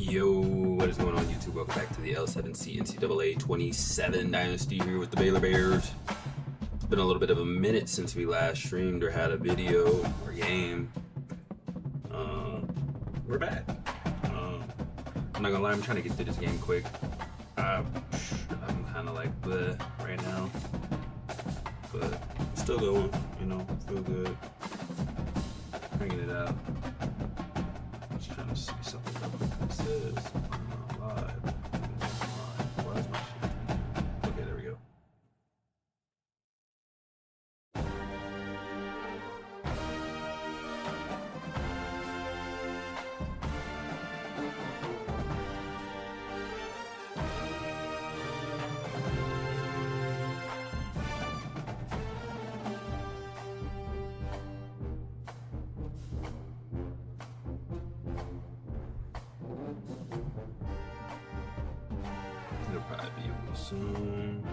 Yo, what is going on YouTube? Welcome back to the L7C NCAA 27 Dynasty here with the Baylor Bears. It's been a little bit of a minute since we last streamed or had a video or game. We're back. I'm not gonna lie, I'm trying to get through this game quick. I'm kind of like bleh right now, but still going, you know, feel good. Bringing it out. Just trying to see something real quick that says I'm not live. Why is my shit? Okay, there we go. It'll probably be on soon.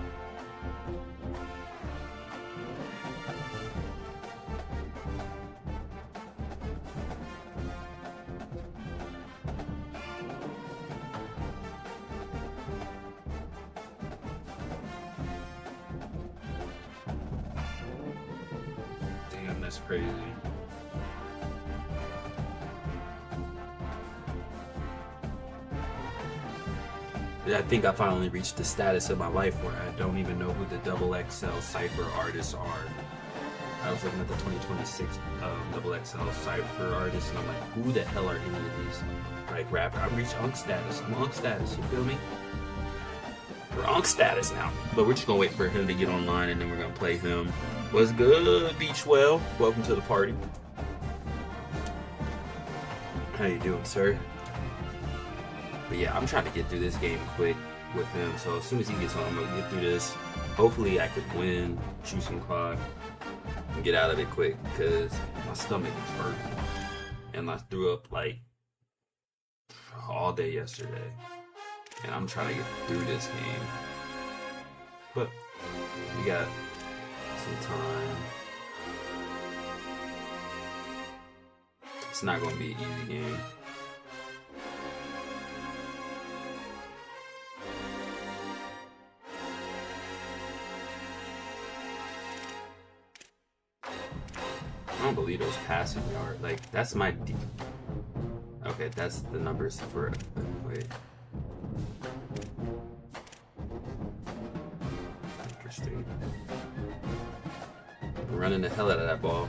Damn, that's crazy. I think I finally reached the status of my life where I don't even know who the XXL Cypher artists are. I was looking at the 2026 XXL Cypher artists and I'm like, who the hell are any of these like rapper? I've reached Unk status. I'm Unk status, you feel me? We're Unk status now. But we're just gonna wait for him to get online and then we're gonna play him. What's good, Beachwell? Welcome to the party. How you doing, sir? But yeah, I'm trying to get through this game quick with him. So as soon as he gets on, I'm gonna get through this. Hopefully I could win, chew some clock, and get out of it quick because my stomach is hurting. And I threw up like all day yesterday. And I'm trying to get through this game. But we got some time. It's not gonna be an easy game. I don't believe those passing yard. Like, that's my okay, that's the numbers for wait. Interesting. I'm running the hell out of that ball.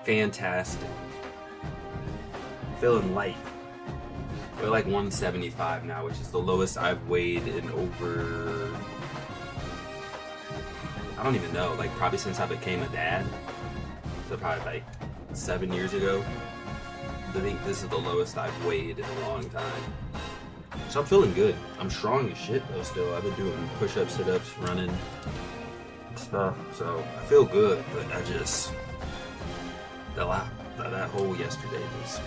Fantastic. Feeling light. We're like 175 now, which is the lowest I've weighed in over, I don't even know, like probably since I became a dad. So probably like 7 years ago. I think this is the lowest I've weighed in a long time. So I'm feeling good. I'm strong as shit though still. I've been doing push-ups, sit-ups, running, stuff. So I feel good, but I just, that hole yesterday was,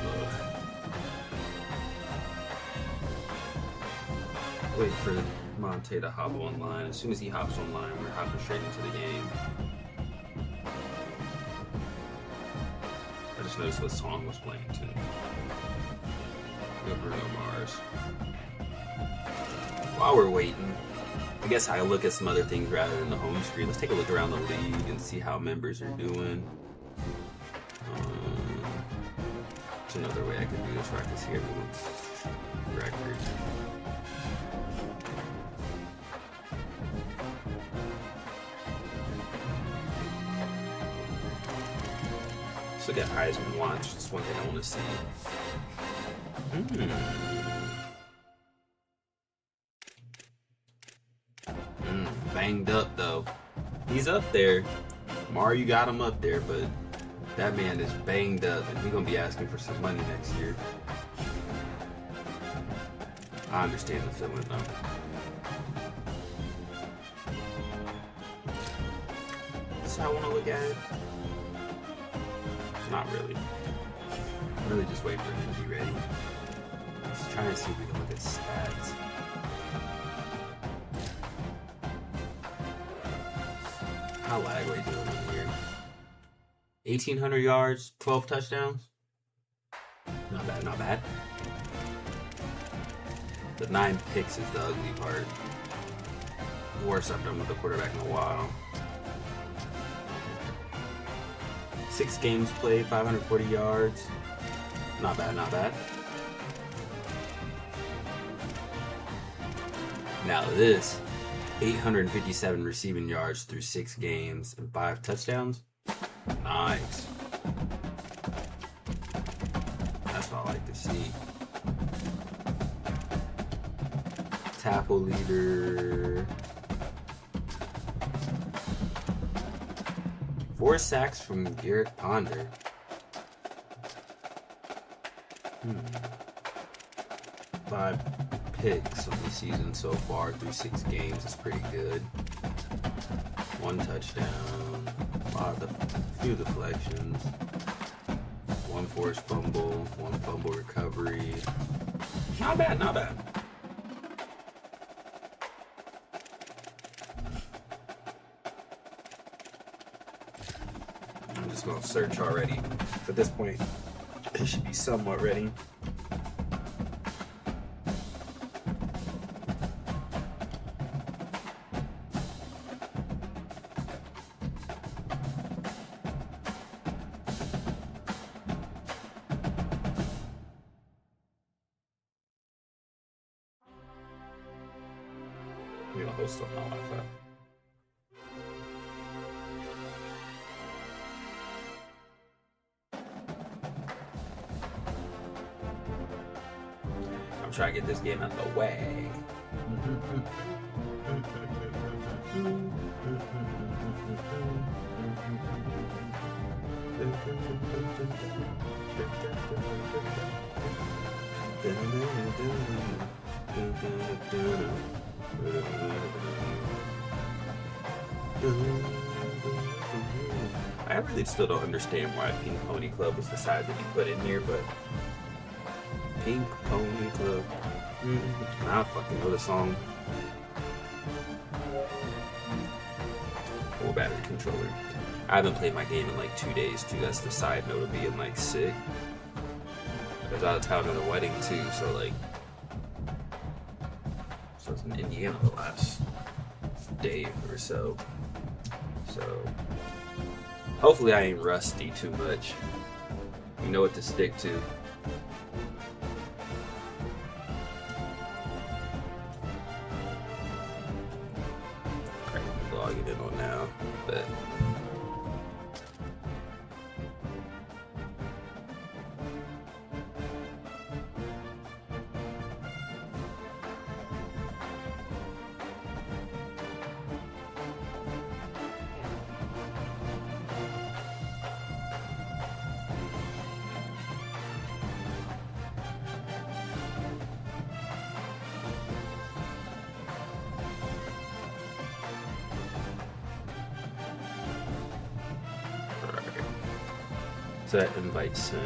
wait for Monte to hop online. As soon as he hops online, we're hopping straight into the game. I just noticed what song was playing too. Go Bruno Mars. While we're waiting, I guess I'll look at some other things rather than the home screen. Let's take a look around the league and see how members are doing. There's another way I could do this where I can see everyone's record. Let's look at Heisman Watch. That's one thing I want to see. Banged up though. He's up there. Mario got him up there, but that man is banged up and he's gonna be asking for some money next year. I understand the feeling though. That's how I want to look at it. Not really. I'm really just waiting for him to be ready. Let's try and see if we can look at stats. How Lagway doing in here? 1,800 yards, 12 touchdowns. Not bad, not bad. The 9 picks is the ugly part. Worst I've done with the quarterback in a while. 6 games played, 540 yards. Not bad, not bad. Now this, 857 receiving yards through 6 games and 5 touchdowns. Nice. That's what I like to see. Tackle leader. 4 sacks from Garrett Ponder. 5 picks on the season so far through 6 games is pretty good. 1 touchdown. Few deflections. 1 forced fumble. 1 fumble recovery. Not bad, not bad. I'm just gonna search already. At this point, it should be somewhat ready. I'm gonna host on my Wi-Fi. I'm trying to get this game out of the way. I really still don't understand why Pink Pony Club was decided to be put in here, but Pink Pony Club. I don't fucking know the song. Full battery controller. I haven't played my game in like 2 days too. That's the side note of being like sick. I was out of town at a wedding too, so like, so I was in Indiana the last day or so. So hopefully I ain't rusty too much. You know what to stick to. I'm logging in on now, but so that invite sent.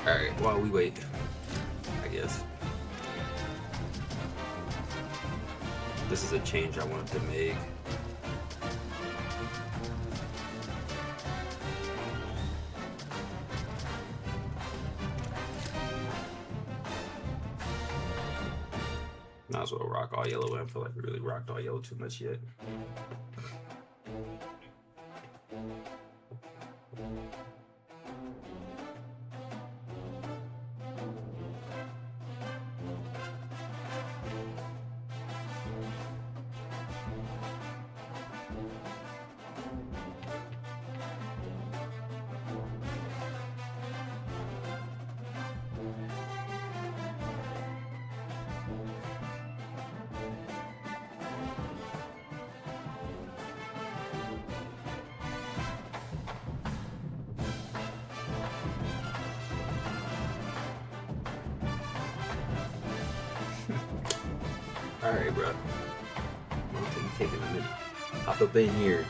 Alright, while we wait, I guess. This is a change I wanted to make. Might as well rock all yellow. I don't feel like we really rocked all yellow too much yet. Alright, bro. I don't think you taking a minute. Hop up in here.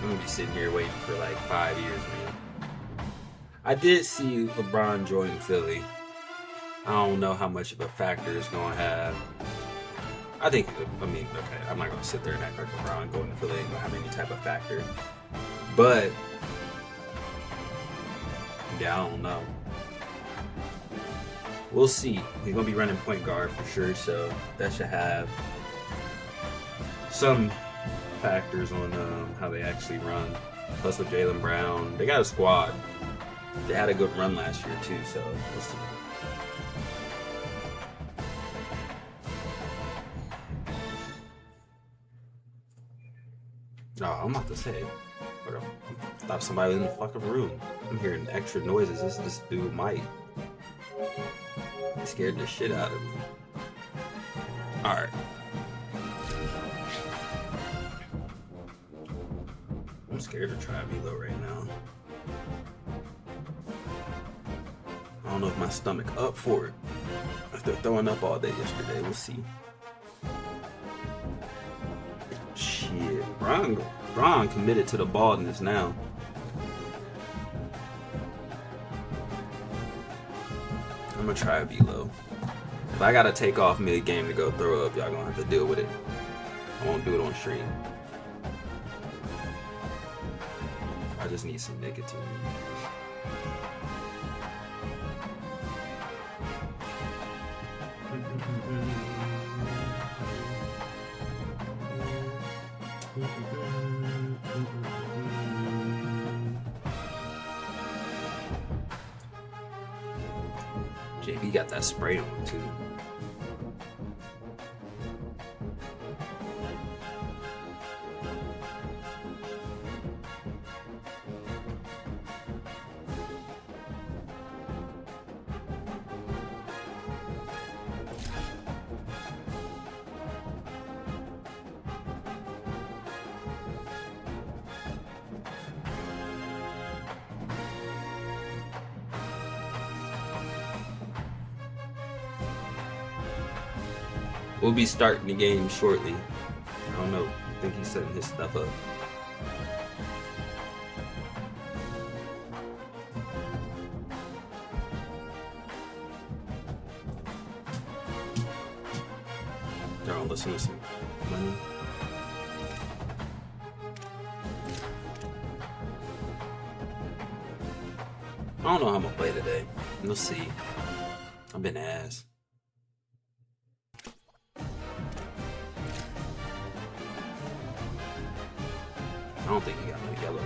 I'm gonna be sitting here waiting for like 5 years, man. I did see LeBron join Philly. I don't know how much of a factor it's gonna have. I mean, okay, I'm not gonna sit there and act like LeBron going to Philly ain't gonna have any type of factor. But yeah, I don't know. We'll see. He's gonna be running point guard for sure, so that should have some factors on how they actually run. Plus with Jaylen Brown, they got a squad. They had a good run last year too, so we'll see. Oh, I'm about to say, I thought somebody was in the fucking room. I'm hearing extra noises. This dude might. He scared the shit out of me. Alright. I'm scared to try Velo right now. I don't know if my stomach up for it. After throwing up all day yesterday, we'll see. Shit, Bron committed to the baldness now. I'm gonna try Velo. If I gotta take off mid-game to go throw up, y'all gonna have to deal with it. I won't do it on stream. I just need some nicotine. JB got that spray on too. We'll be starting the game shortly. I don't know. I think he's setting his stuff up. They're all listening to some money. I don't know how I'm gonna play today. We'll see. I've been ass. I don't think he got no yellow.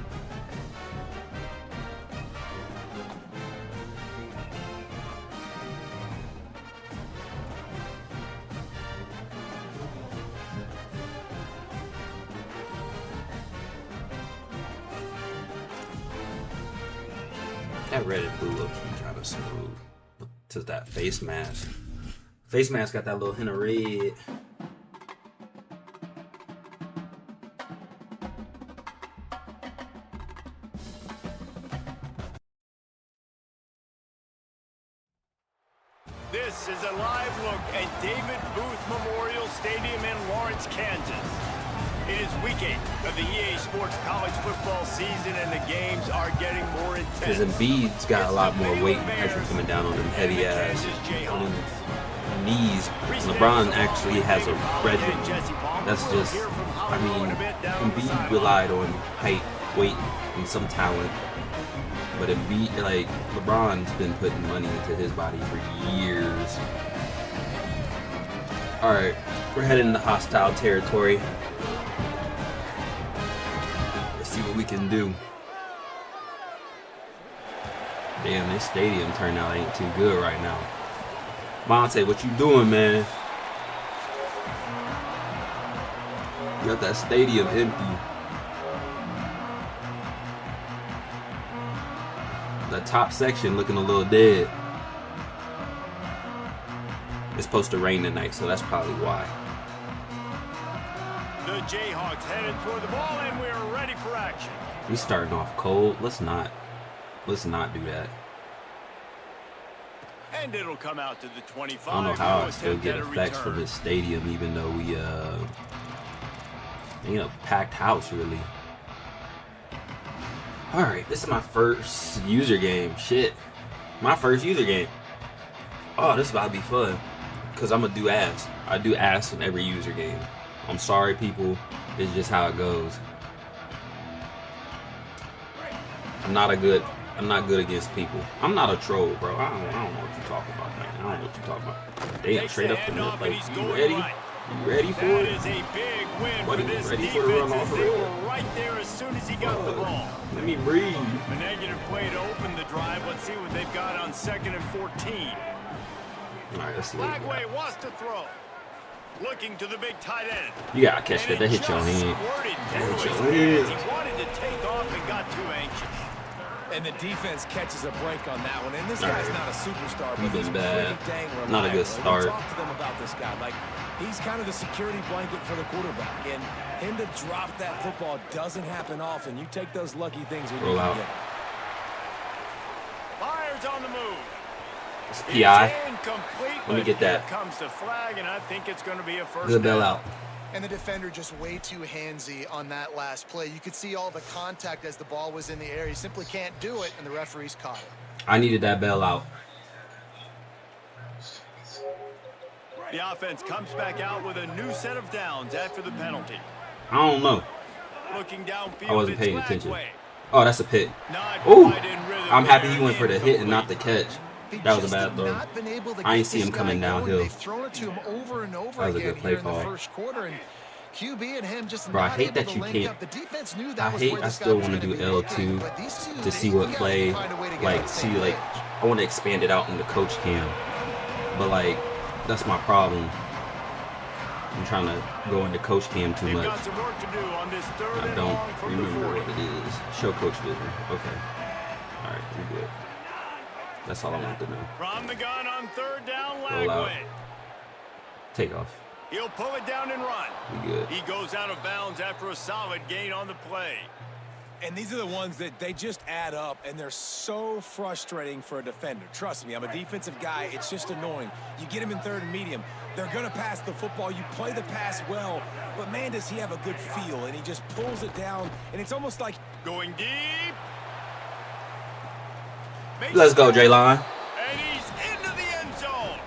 That red and blue look kind of smooth. To that face mask. Face mask got that little hint of red. This is a live look at David Booth Memorial Stadium in Lawrence, Kansas. It is week 8 of the EA Sports college football season, and the games are getting more intense. Because Embiid's got a lot more weight and pressure coming down on them heavy ass on his knees. LeBron actually has a regimen. That's just, I mean, Embiid relied on height, weight, and some talent. But Embiid, like, LeBron's been putting money into his body for years. Alright, we're heading into hostile territory. we can do. Damn, this stadium turnout ain't too good right now. Monte, what you doing, man? You got that stadium empty. The top section looking a little dead. It's supposed to rain tonight, so that's probably why. The Jayhawks headed toward the ball, and we're ready for action. We starting off cold. Let's not do that. And it'll come out to the 25. I don't know how I still get effects from this stadium, even though we packed house really. All right, this is my first user game. Shit, my first user game. Oh, this is about to be fun. Cause I'm gonna do ass. I do ass in every user game. I'm sorry, people. It's just how it goes. I'm not good against people. I'm not a troll, bro. I don't know what you're talking about, man. I don't know what you're talking about. Damn, straight up the middle. Like, you ready? You ready for it? That is a big win What, for are you this ready for the run defense off as the they rail? were right there as soon as he got the ball. Let me breathe. A negative play to open the drive. Let's see what they've got on 2nd and 14. All right, let's see. What we got. Flagway wants to throw. Looking to the big tight end. You gotta catch that. That hit your hand. Hit your hand. hand. He wanted to take off and got too anxious. And the defense catches a break on that one. And this guy's not a superstar, but he's bad. pretty dang reliable. Not a good start. Talk to them about this guy. Like, he's kind of the security blanket for the quarterback. And him to drop that football doesn't happen often. You take those lucky things when Roll you can out. get it. Fires on the move. It's PI. Incomplete, Let me get that. Here comes the flag, and I think it's going to be a first Good down. bell out. And the defender just way too handsy on that last play. You could see all the contact as the ball was in the air. He simply can't do it, and the referees caught it. I needed that bell out. The offense comes back out with a new set of downs after the penalty. I don't know. Looking downfield, I wasn't it's paying attention. Flagway. Oh, that's a pick. Not Ooh, quite in rhythm I'm happy there, he went for the hit and not the catch. They That was a just bad have throw. not been able to I ain't get see him this coming guy going. downhill. They've thrown it to him over and over That was a again good play here in call. the first quarter, and QB and him just Bro, I not hate able that to you link can't- up. The defense knew that I was hate. where I this still guy was want to gonna do be L2 making, but these two, to see they what gotta play, find a way to get on like the see same like. page. I want to expand it out in the coach cam, but like that's my problem. I'm trying to go into coach cam too They've much. got some work to do on this third I and don't long from the remember 40. what it is. Show coach vision. Okay. All right, we good. That's all I want to know. From the gun on 3rd down, Roll out. Flagway. Take off. He'll pull it down and run. We good. He goes out of bounds after a solid gain on the play. And these are the ones that they just add up, and they're so frustrating for a defender. Trust me, I'm a defensive guy. It's just annoying. You get him in 3rd and medium. They're going to pass the football. You play the pass well, but, man, does he have a good feel. And he just pulls it down, and it's almost like... Going deep. Makes Let's go, it. J-Line. And he's into the end zone.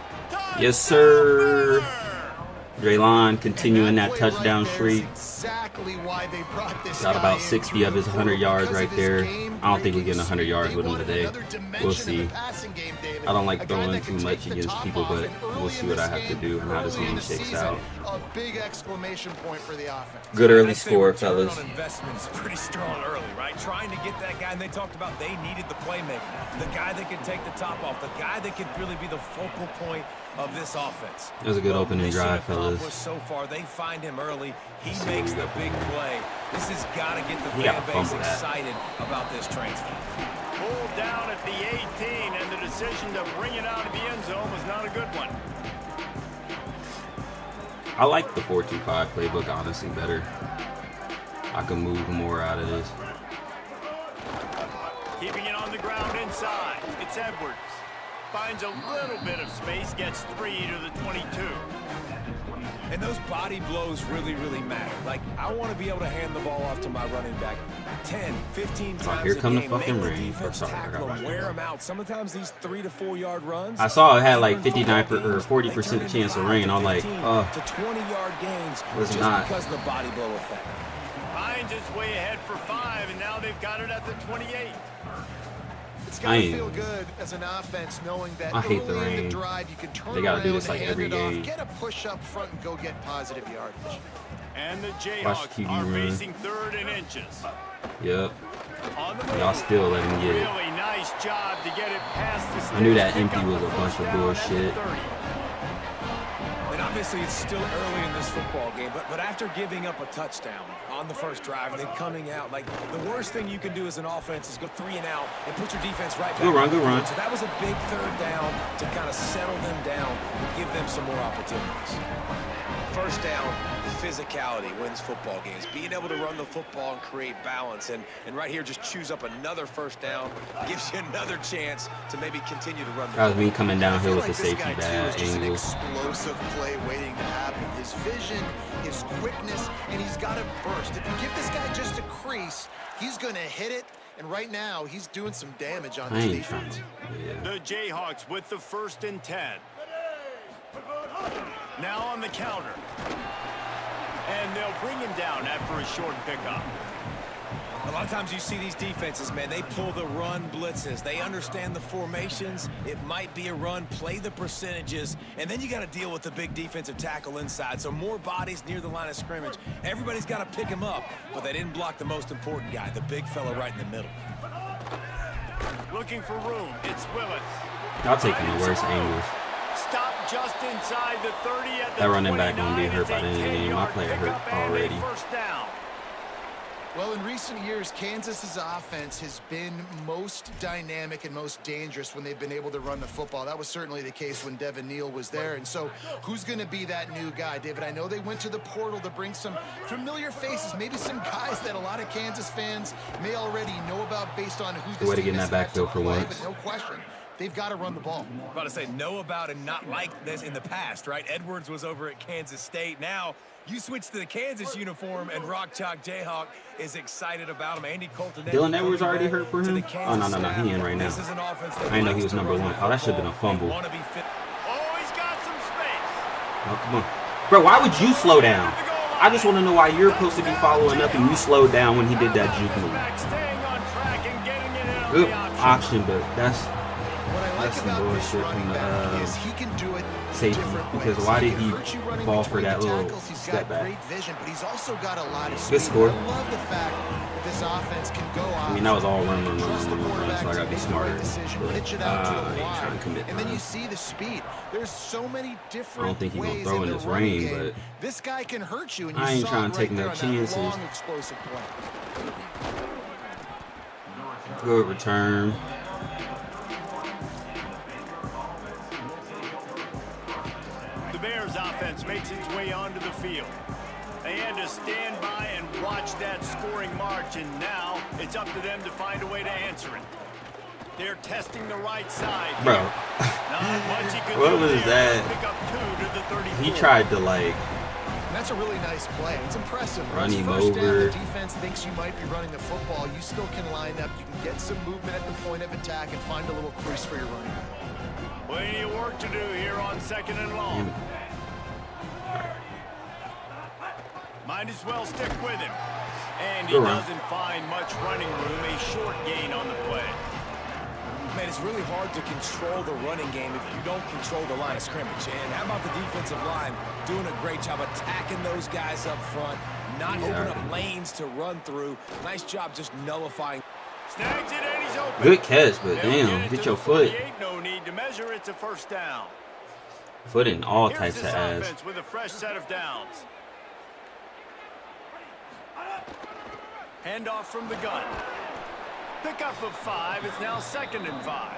Yes, sir. Touchdown, J-Line continuing that play right touchdown there is streak. Exactly why they brought this Got guy about in 60 of his 100 yards because right of his there. game I don't think we're getting breaking 100 yards speed. with him They today. wanted another dimension We'll in see. the passing game, David. I don't like A guy throwing that too could much take the against top people, off, but and early we'll see in what I this have to game, do and how this early in game the shakes season, out. A big exclamation point for the offense. Good early I'd say score, return fellas. on investment is pretty strong early, right? Trying to get that guy, and they talked about they needed the playmaker, the guy that could take the top off, the guy that could really be the focal point of this offense. It was a good Well, opening mission drive, fellas. accomplished So far, they find him early. He Let's see makes what we the got big from him. play. This has got to get the He fan got base fumbled at. excited about this transfer. Pulled down at the 18, and the decision to bring it out of the end zone was not a good one. I like the 4-2-5 playbook honestly better. I can move more out of this. Keeping it on the ground inside. It's Edwards. Finds a little bit of space, gets 3 to the 22. And those body blows really, really matter. Like, I want to be able to hand the ball off to my running back 10, 15 times here a come the game. fucking Make the rain. defense Sorry, I tackle got them, right. wear them out. Sometimes these 3 to 4 yard runs. I saw it had like even 59 football or games, 40% they turn into chance of 5 rain. to I'm like, 15 to 20-yard gains was just not. because of the body blow effect. Finds his way ahead for 5, and now they've got it at the 28. It's got to feel good as an offense knowing that I hate the early in rain. the drive you can turn They gotta do around, this like hand every it off, game. get a push up front and go get positive yardage. And the Watch Jayhawks QB are run. facing 3rd and inches. Yep. On the Y'all still let him get it. really nice job to get it past the sticks. I knew that Pick empty up was the a bunch first of down at the bullshit. 30. And obviously it's still early in this football game, but after giving up a touchdown on the first drive and then coming out, like the worst thing you can do as an offense is go 3 and out and put your defense right back. Good run, good run. So that was a big 3rd down to kind of settle them down and give them some more opportunities. First down, physicality wins football games. Being able to run the football and create balance. And right here, just choose up another first down. Gives you another chance to maybe continue to run the That was me coming downhill with the this safety guy, too, bad is just an angle. explosive play waiting to happen. His vision, his quickness, and he's got a burst. If you give this guy just a crease, he's going to hit it. And right now, he's doing some damage on I this ain't trying defense. to. Yeah. The Jayhawks with the 1st and 10. Now on the counter. And they'll bring him down after a short pickup. A lot of times you see these defenses, man, they pull the run blitzes. They understand the formations. It might be a run, play the percentages, and then you got to deal with the big defensive tackle inside. So more bodies near the line of scrimmage. Everybody's got to pick him up, but they didn't block the most important guy, the big fella right in the middle. Looking for room. It's Willis. Y'all taking the worst angles. Stop just inside the 30 at the That running back gonna be 29. hurt by the end of the game. My player hurt already. First down. Well, in recent years, Kansas's offense has been most dynamic and most dangerous when they've been able to run the football. That was certainly the case when Devin Neal was there. And so who's going to be that new guy, David? I know they went to the portal to bring some familiar faces, maybe some guys that a lot of Kansas fans may already know about based on who this Way to team get in is that backfield for play, once. but no question, they've got to run the ball. I'm about to say know about and not like this in the past, right? Edwards was over at Kansas State. Now you switch to the Kansas uniform, and Rock Chalk Jayhawk is excited about him. Andy Colton. Dylan Edwards already hurt for him? Oh, no, he in right now. This is an offense that I didn't know he was likes to number run 1. the Oh, that should have been a football. fumble. They want to be fit. Oh, he's got some space. Oh, come on. Bro, why would you slow down? I just want to know why you're supposed to be following up and you slowed down when he did that juke move. Staying on track and getting it in on Good the option, but that's What I like some about this bullshit running from the, back is he can do it safety, different because ways. why did can he hurt you running fall for between that the little tackles. He's step got back? great vision, but he's also got a lot of speed. Good score. I love the fact that this offense can go off. I mean, that was all run, Trust the quarterback so I to gotta be make the smarter. right decision, But, pitch it out to I the ain't wide, trying to commit and then time. you see the speed. There's so many different I don't think he's gonna ways throw in the this running rain, game. but This guy can hurt you, and you I ain't saw trying it to take right no there on that chances. long, explosive play. Good return. The Bears offense makes its way onto the field. They had to stand by and watch that scoring march, and now it's up to them to find a way to answer it. They're testing the right side. Bro, Not much he could what do was there. that? Pick up 2 to the 34. He tried to, like, And that's a really nice play. It's impressive. Run Once him first down, over. the defense thinks you might be running the football. You still can line up. You can get some movement at the point of attack and find a little crease for your running back. Plenty of work to do here on 2nd and long. Might as well stick with him. And he Good run. doesn't find much running room. A short gain on the play. Man, it's really hard to control the running game if you don't control the line of scrimmage. And how about the defensive line doing a great job attacking those guys up front, not opening up lanes to run through. Nice job just nullifying. Snags it and he's open. good catch, but They'll damn, it get to your the foot. 48. No need to measure. It's a first down. Foot in all Here's types of this ass. offense with a fresh set of downs. Handoff from the gun. Pickup of 5. It's now 2nd and 5.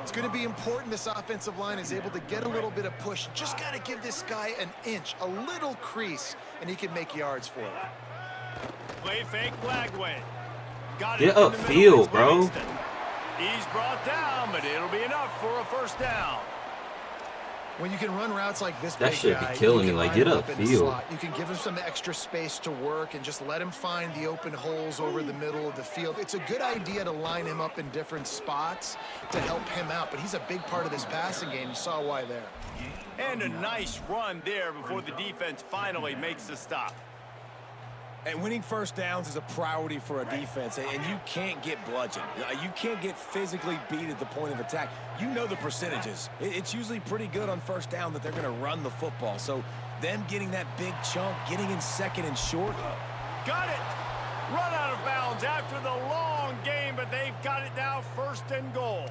It's going to be important this offensive line is able to get a little bit of push. Just got to give this guy an inch, a little crease, and he can make yards for it. Play fake Lagway. Got Get it in the middle. upfield, It's bro. Livingston. He's brought down, but it'll be enough for a first down. When you can run routes like this, That big should be guy, killing you me. can Like, line get him up in the upfield. slot. You can give him some extra space to work and just let him find the open holes over the middle of the field. It's a good idea to line him up in different spots to help him out, but he's a big part of this passing game. You saw why there. And a nice run there before the defense finally makes the stop. And winning first downs is a priority for a defense, and you can't get bludgeoned. You can't get physically beat at the point of attack. You know the percentages. It's usually pretty good on first down that they're going to run the football. So Them getting that big chunk, getting in second and short. Got it. Run out of bounds after the long game, but they've got it now, 1st and goal.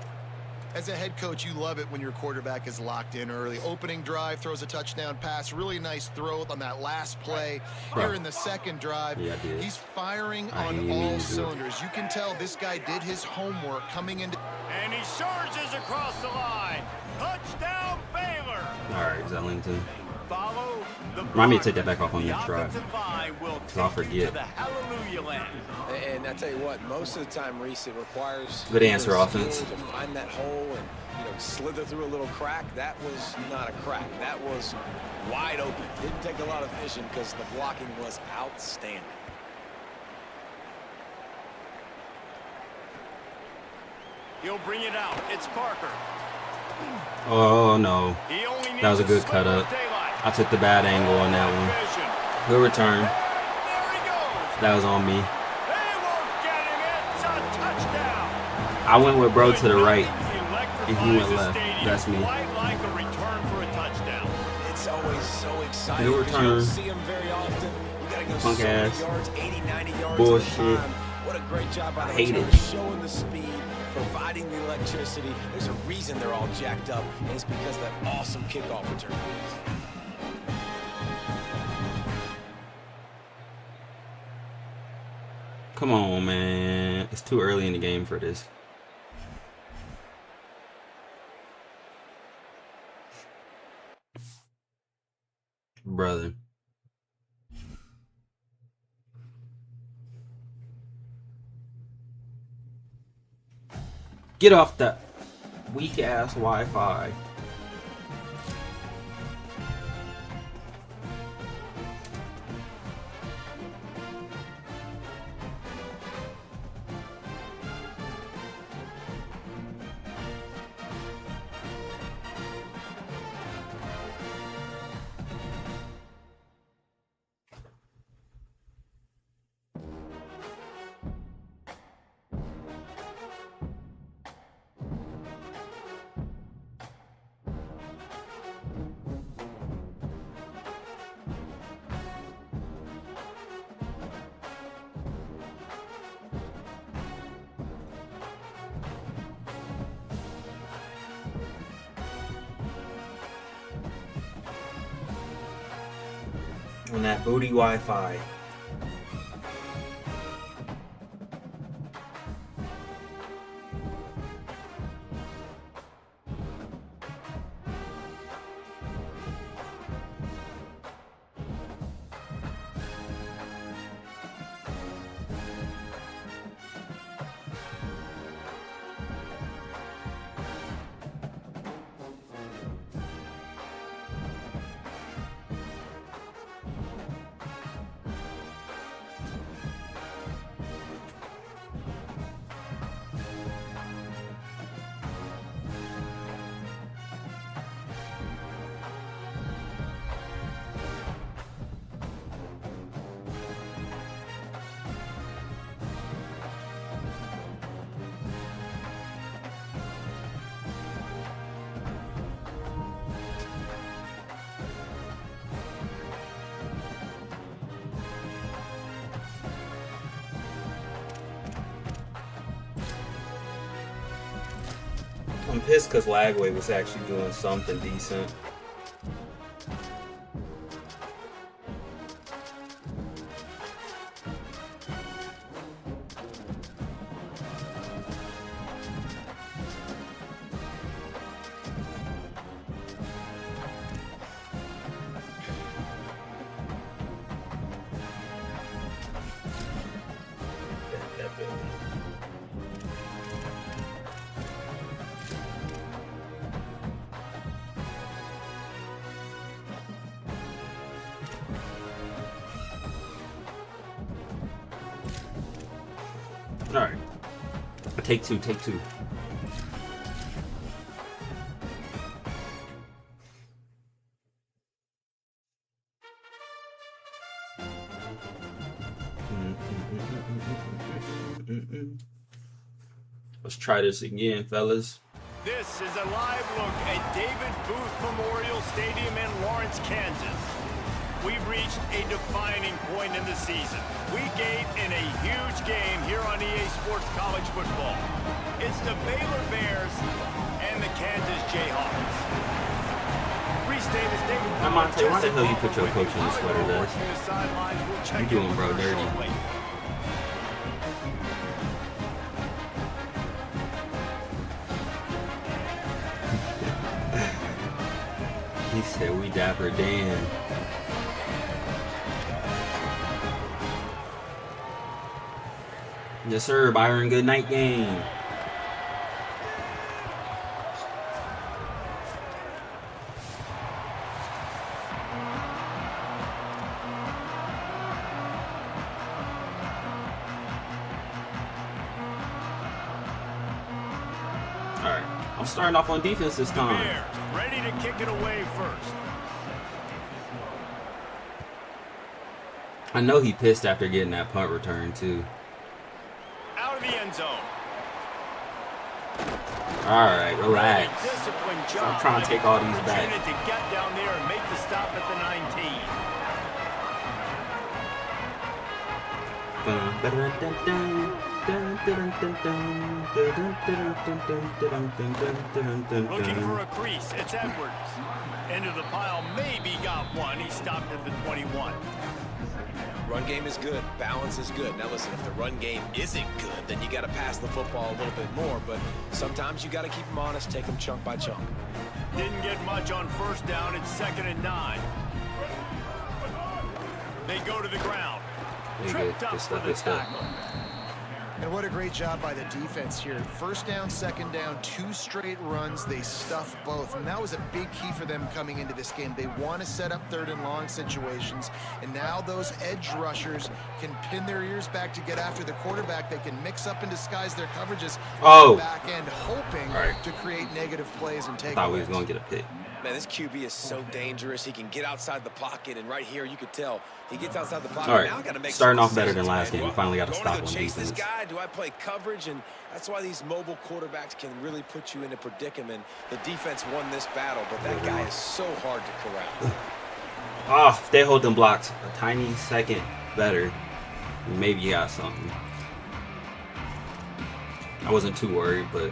As a head coach, you love it when your quarterback is locked in early. Opening drive, throws a touchdown pass. Really nice throw on that last play. Here in the second drive, he's firing on all cylinders. You can tell this guy did his homework coming into... And he surges across the line. Touchdown, Baylor. All right, Zellington. Follow the Remind me to take that back off on the next drive. Because I'll forget. The hallelujah land. And I tell you what, most of the time, Reese, it requires Good answer, offense. to find that hole and slither through a little crack. That was not a crack. That was wide open. Didn't take a lot of vision because the blocking was outstanding. He'll bring it out. It's Parker. Oh, no. He only needs That was a good cut up. I took the bad angle on that one. Good return. There he goes. That was on me. They won't get him. It's a touchdown. I went with bro to the right. If he went left, that's me. Quite like a return for a touchdown. It's always so exciting. Good return. You don't see him very often. You gotta go Punk so many ass. yards, 80, 90 yards Bullshit. at a time. What a great job by the hate returner, it. showing the speed, providing the electricity. There's a reason they're all jacked up, and it's because of that awesome kickoff return. Come on, man. It's too early in the game for this. Brother. Get off that weak-ass Wi-Fi. On that booty Wi-Fi. I'm pissed because Lagway was actually doing something decent. All right, take two. Let's try this again, fellas. This is a live look at David Booth Memorial Stadium in Lawrence, Kansas. we've reached a defining point in the season. Week 8 in a huge game here on EA Sports College Football. It's the Baylor Bears and the Kansas Jayhawks. Reese Davis, David. Now, Monte, why the hell you put your coach in the sweater, Des? You doing bro dirty. He said we Dapper Dan. Yes, sir, Byron. Good night game. All right, I'm starting off on defense this time. Bears ready to kick it away first. I know he pissed after getting that punt return too. Out of the end zone. All right, relax. Disciplined job. I'm trying to take all these back. To get down there and make the stop at the 19. Looking for a crease. It's Edwards. Into the pile. Maybe got one. He stopped at the 21. Run game is good. Balance is good. Now listen, if the run game isn't good, then you got to pass the football a little bit more. But sometimes you got to keep them honest, take them chunk by chunk. Didn't get much on first down. It's 2nd and 9. They go to the ground. Tripped up for the tackle. And what a great job by the defense here. First down, second down, 2 straight runs. They stuffed both. And that was a big key for them coming into this game. They want to set up 3rd and long situations. And now those edge rushers can pin their ears back to get after the quarterback. They can mix up and disguise their coverages on the back end, hoping to create negative plays and take. Thought we was going to get a pick. Man, this QB is so dangerous. He can get outside the pocket, and right here you could tell he gets outside the pocket. All right, now I got to make starting off better than last game. We finally got to stop on chase defense. this guy? Do I play coverage? And that's why these mobile quarterbacks can really put you in a predicament. The defense won this battle, but that guy is so hard to corral. Oh, if they hold them blocks a tiny second better, maybe you got something. I wasn't too worried, but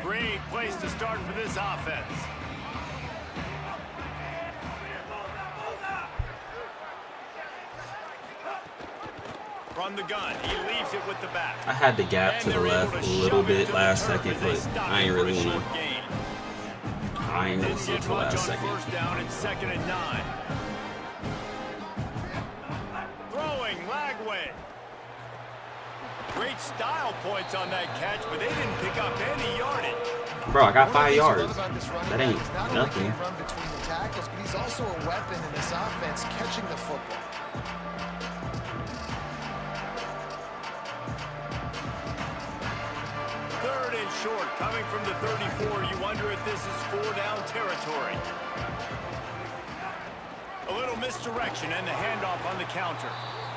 Great place to start for this offense. From the gun, he leaves it with the back. I had the gap to the left a little bit last second, but I ain't really want to. I ain't really see it till last second. First down and 2nd and 9. Throwing Lagway. Great style points on that catch, but they didn't pick up any yardage. Bro, I got 5 yards. That ain't nothing. Run between the tackles, but he's also a weapon in this offense, catching the football. Third and short, coming from the 34. You wonder if this is 4-down territory. A little misdirection and the handoff on the counter.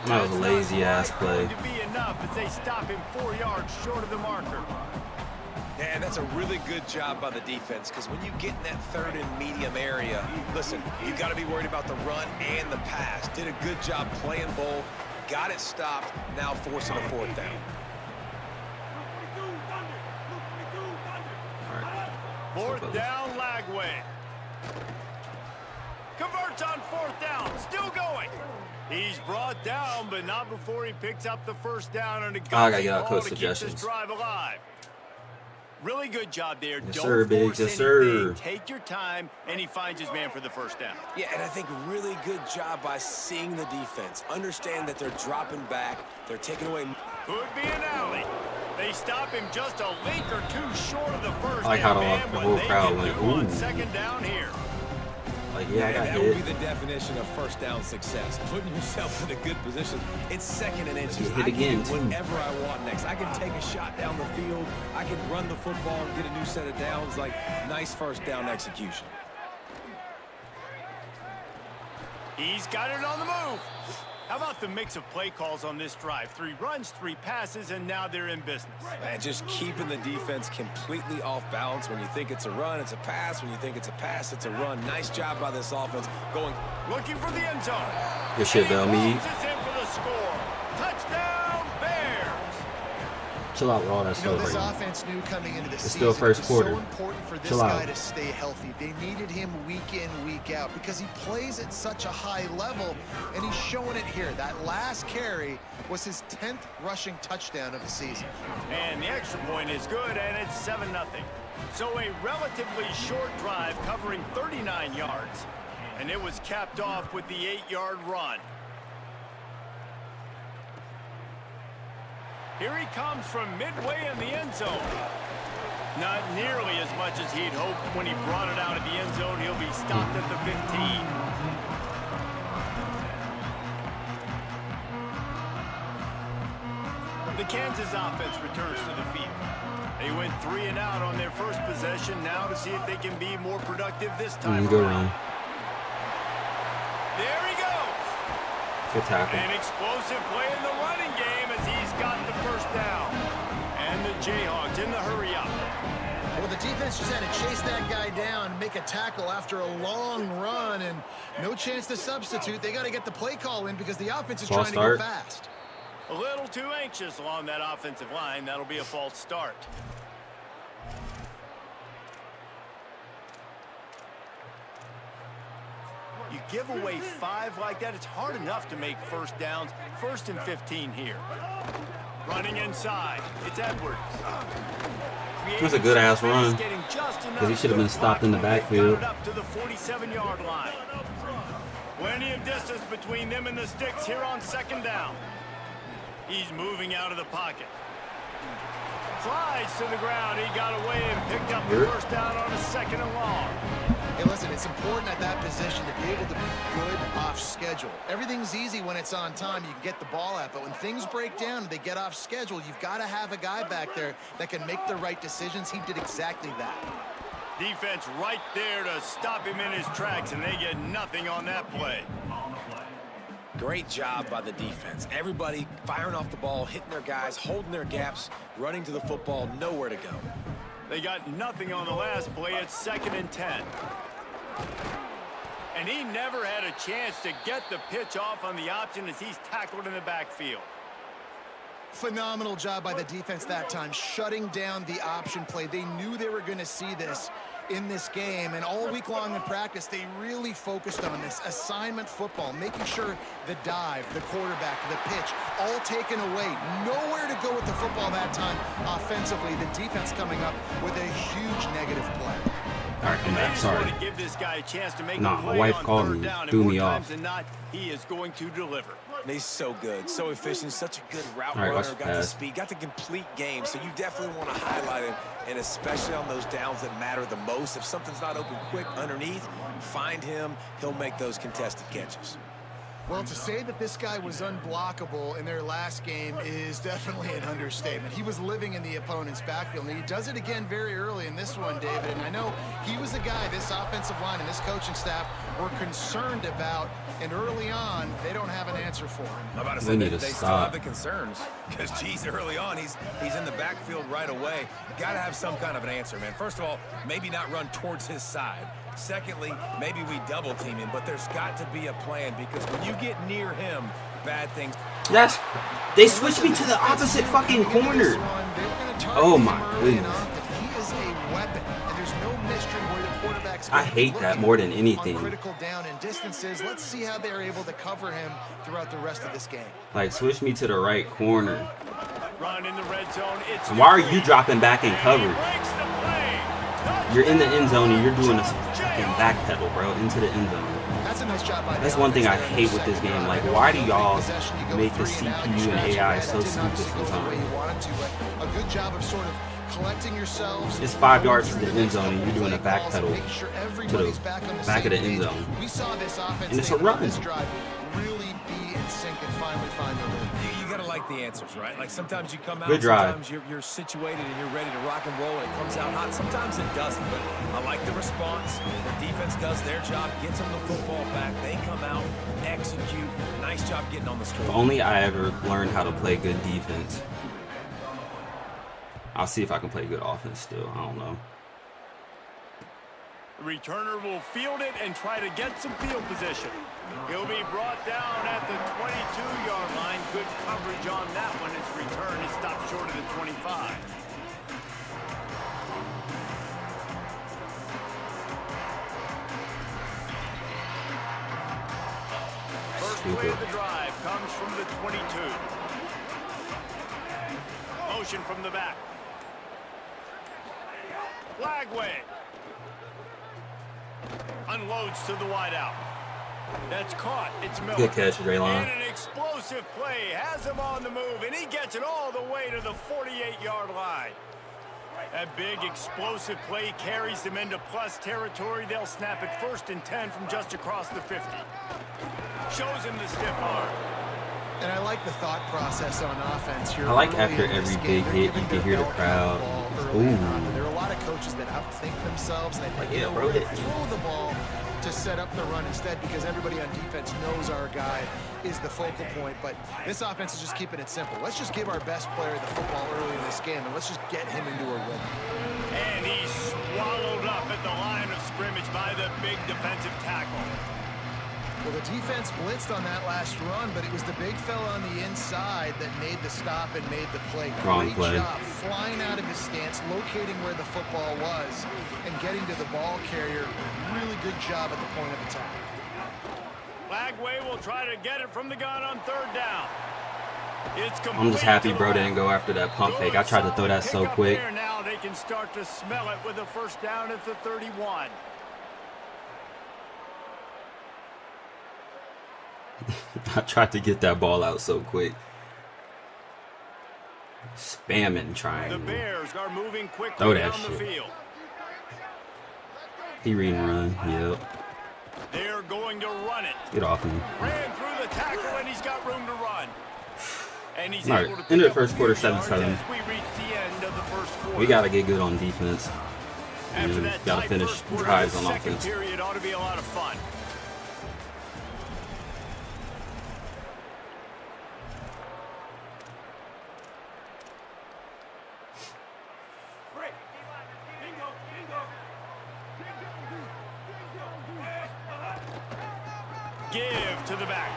That was a lazy-ass play. To be enough as they stop him 4 yards short of the marker. And that's a really good job by the defense, because when you get in that 3rd and medium area, listen, you got to be worried about the run and the pass. Did a good job playing both, got it stopped, now forcing a 4th down. Fourth down, Lagway. Converts on 4th down, still going. He's brought down, but not before he picks up the first down on a gotta get out call coach to keep this suggestions. drive alive. Really good job there. Yes, Don't sir, Biggs. force Yes, sir. anything. Take your time, and he finds his man for the first down. Yeah, and I think really good job by seeing the defense. Understand that they're dropping back. They're taking away. Could be an alley. They stop him just a link or 2 short of the first I like how down. the whole crowd went, On ooh. 2nd down here. Like, yeah, I got that would hit. be the definition of first down success. Putting yourself in a good position. It's 2nd and inches. Get hit I again, can do too. whatever I want next. I can take a shot down the field. I can run the football and get a new set of downs. Like, nice first down execution. He's got it on the move. How about the mix of play calls on this drive? 3 runs, 3 passes, and now they're in business. Man, just keeping the defense completely off balance. When you think it's a run, it's a pass. When you think it's a pass, it's a run. Nice job by this offense going. Looking for the end zone. Good shit, Bellmead. Is in for the score. Touchdown, Bears. Chill out, Raw. That's This celebrating. offense knew coming into the It's season still first it was quarter. so important for this Chill guy out. to stay healthy. They needed him week in, week out because he plays at such a high level, and he's showing it here. That last carry was his 10th rushing touchdown of the season. And the extra point is good, and it's 7-0. So a relatively short drive covering 39 yards, and it was capped off with the 8-yard run. Here he comes from midway in the end zone. Not nearly as much as he'd hoped when he brought it out of the end zone. He'll be stopped at the 15. The Kansas offense returns to the field. They went 3 and out on their first possession. Now to see if they can be more productive this time. Go around. There he goes. Good tackle. An explosive play in the running game as he's got the first down. And the Jayhawks in the hurry up. Well, the defense just had to chase that guy down, make a tackle after a long run, and no chance to substitute. They got to get the play call in because the offense is trying to go fast. A little too anxious along that offensive line. That'll be a false start. You give away 5 like that, it's hard enough to make first downs. 1st and 15 here. Running inside, it's Edwards. It was a good-ass run because he should have been stopped in the backfield. Up to the 47-yard line. Plenty of distance between them and the sticks here on 2nd down. He's moving out of the pocket. Slides to the ground. He got away and picked up the first down on a 2nd and long. Hey, listen, it's important at that position to be able to be good off schedule. Everything's easy when it's on time. You can get the ball out, but when things break down and they get off schedule, you've got to have a guy back there that can make the right decisions. He did exactly that. Defense right there to stop him in his tracks, and they get nothing on that play. Great job by the defense. Everybody firing off the ball, hitting their guys, holding their gaps, running to the football, nowhere to go. They got nothing on the last play. It's 2nd and 10. And he never had a chance to get the pitch off on the option as he's tackled in the backfield. Phenomenal job by the defense that time, shutting down the option play. They knew they were going to see this in this game, and all week long in practice, they really focused on this assignment football, making sure the dive, the quarterback, the pitch, all taken away. Nowhere to go with the football that time offensively. The defense coming up with a huge negative play. All right, I'm back. Sorry. To give this guy a chance to make Nah, a my play wife on called 3rd me, down, threw and me more off. times than not, he is going to deliver. He's so good, so efficient, such a good route All right, watch runner, the got the pass. speed, got the complete game, so you definitely want to highlight him, and especially on those downs that matter the most. If something's not open quick underneath, find him, he'll make those contested catches. Well, to say that this guy was unblockable in their last game is definitely an understatement. He was living in the opponent's backfield, and he does it again very early in this one, David. And I know he was a guy this offensive line and this coaching staff were concerned about, and early on, they don't have an answer for him. I'm about to We say need that to they still stop. have the concerns because, geez, early on, he's in the backfield right away. Got to have some kind of an answer, man. First of all, maybe not run towards his side. Secondly, maybe we double team him, but there's got to be a plan because when you get near him, bad things. They switched me to the opposite fucking corner. Oh my goodness. He is a weapon, and there's no mystery where the quarterback's I hate that more than anything. on critical down and distances. Let's see how they're able to cover him throughout the rest of this game. Like, switch me to the right corner. Run in the red zone. It's Why are you dropping back in and he coverage? breaks the play. You're in the end zone and you're doing a fucking backpedal, bro, into the end zone. That's a nice job by That's the one thing I offense there in hate the with this second game. half. Like, I know why do every y'all possession you go make the 3 and out, CPU you and scratch your AI head. so It did not stupid go the way sometimes? you wanted to, but a good job of sort of collecting yourselves. It's 5 yards to going the through end zone and next you're doing a couple play calls and backpedal making sure to everybody's the back on the back of the same end page. zone. We saw this offense And it's a able run. this drive really be in sync and finally find the rhythm. You got to like like the answers, right? Like sometimes you come out, Good drive. sometimes you're situated and you're ready to rock and roll and it comes out hot. Sometimes it doesn't, but I like the response. The defense does their job, gets them the football back. They come out, execute. Nice job getting on the score. If only I ever learned how to play good defense. I'll see if I can play good offense still. I don't know. The returner will field it and try to get some field position. He'll be brought down at the 22-yard line. Good coverage on that one. His return is stopped short of the 25. First play of the drive comes from the 22. Motion from the back. Flagway. Unloads to the wideout. That's caught. It's Miller. Good catch, Draylon. And an explosive play. Has him on the move, and he gets it all the way to the 48-yard line. That big explosive play carries them into plus territory. They'll snap it 1st and 10 from just across the 50. Shows him the stiff arm. And I like the thought process on offense here. I like Early after in this every game, big they're hit, giving you can their hear the bell crowd. ball early Ooh. on. There are a lot of coaches that outthink themselves. They Like, you yeah, know, bro, we're hit gonna me. throw the ball to set up the run instead because everybody on defense knows our guy is the focal point. But this offense is just keeping it simple. Let's just give our best player the football early in this game, and let's just get him into a rhythm. And he's swallowed up at the line of scrimmage by the big defensive tackle. Well, the defense blitzed on that last run, but it was the big fella on the inside that made the stop and made the play. Wrong Great play. job flying out of his stance, locating where the football was, and getting to the ball carrier. Really good job at the point of attack. Flagway will try to get it from the gun on 3rd down. It's I'm just happy bro complete to the didn't go after that pump Good fake. I tried to throw that solid so pickup quick. there. Now they can start to smell it with a 1st down at the 31. I tried to get that ball out so quick. Spamming The triangle. Bears are moving quickly Throw that down the shit. field. He read and run. Yep. They're going to run it. Get off me. Ran through the tackle and he's got room to run. And he's All right, able to end pick of the up first a quarter, few yards 7-7. as we reach the end of the first quarter. We gotta get good on defense. After And that gotta tight finish first quarter, drives the on second offense. period ought to be a lot of fun. Give to the back.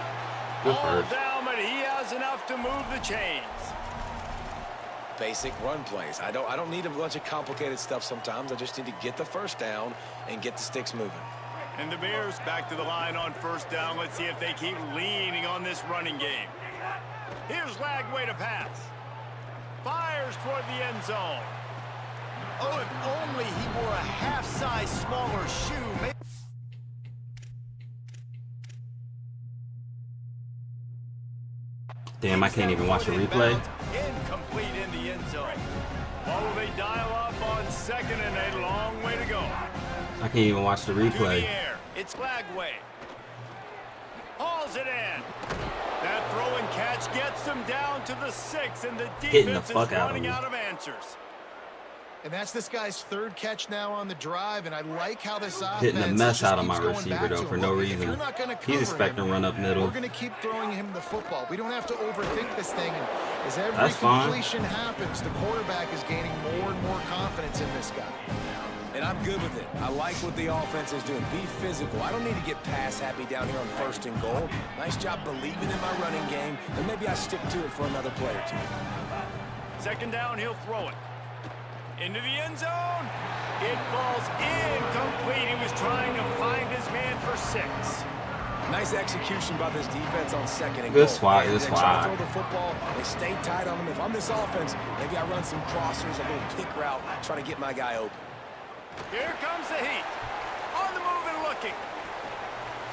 Good All first. down, but he has enough to move the chains. Basic run plays. I don't need a bunch of complicated stuff sometimes. I just need to get the 1st down and get the sticks moving. And the Bears back to the line on 1st down. Let's see if they keep leaning on this running game. Here's Flagway to pass. Fires toward the end zone. Oh, if only he wore a half-size smaller shoe. Maybe Damn, I can't even watch a replay. incomplete in the end zone. What will they dial up on 2nd and a long way to go? I can't even watch the To replay. the air. It's Flagway. Hauls it in. That throw and catch gets them down to the 6, and the Hitting the defense fuck is out of running him. out of answers. And that's this guy's 3rd catch now on the drive, and I like how this offense Hitting the mess just out of keeps my going receiver, back though, to for him. no Look, if reason. you're not gonna He's cover expecting him, run up middle. We're going to keep throwing him the football. We don't have to overthink this thing. And as every That's fine. completion happens, the quarterback is gaining more and more confidence in this guy. And I'm good with it. I like what the offense is doing. Be physical. I don't need to get pass happy down here on 1st and goal. Nice job believing in my running game, and maybe I stick to it for another play or 2. 2nd down, he'll throw it. Into the end zone. It falls incomplete. He was trying to find his man for 6. Nice execution by this defense on 2nd and Good goal. swat, They good try to swat. throw the football. They stay tight on him. If I'm this offense, maybe I run some crossers, a little kick route, try to get my guy open. Here comes the heat. On the move and looking.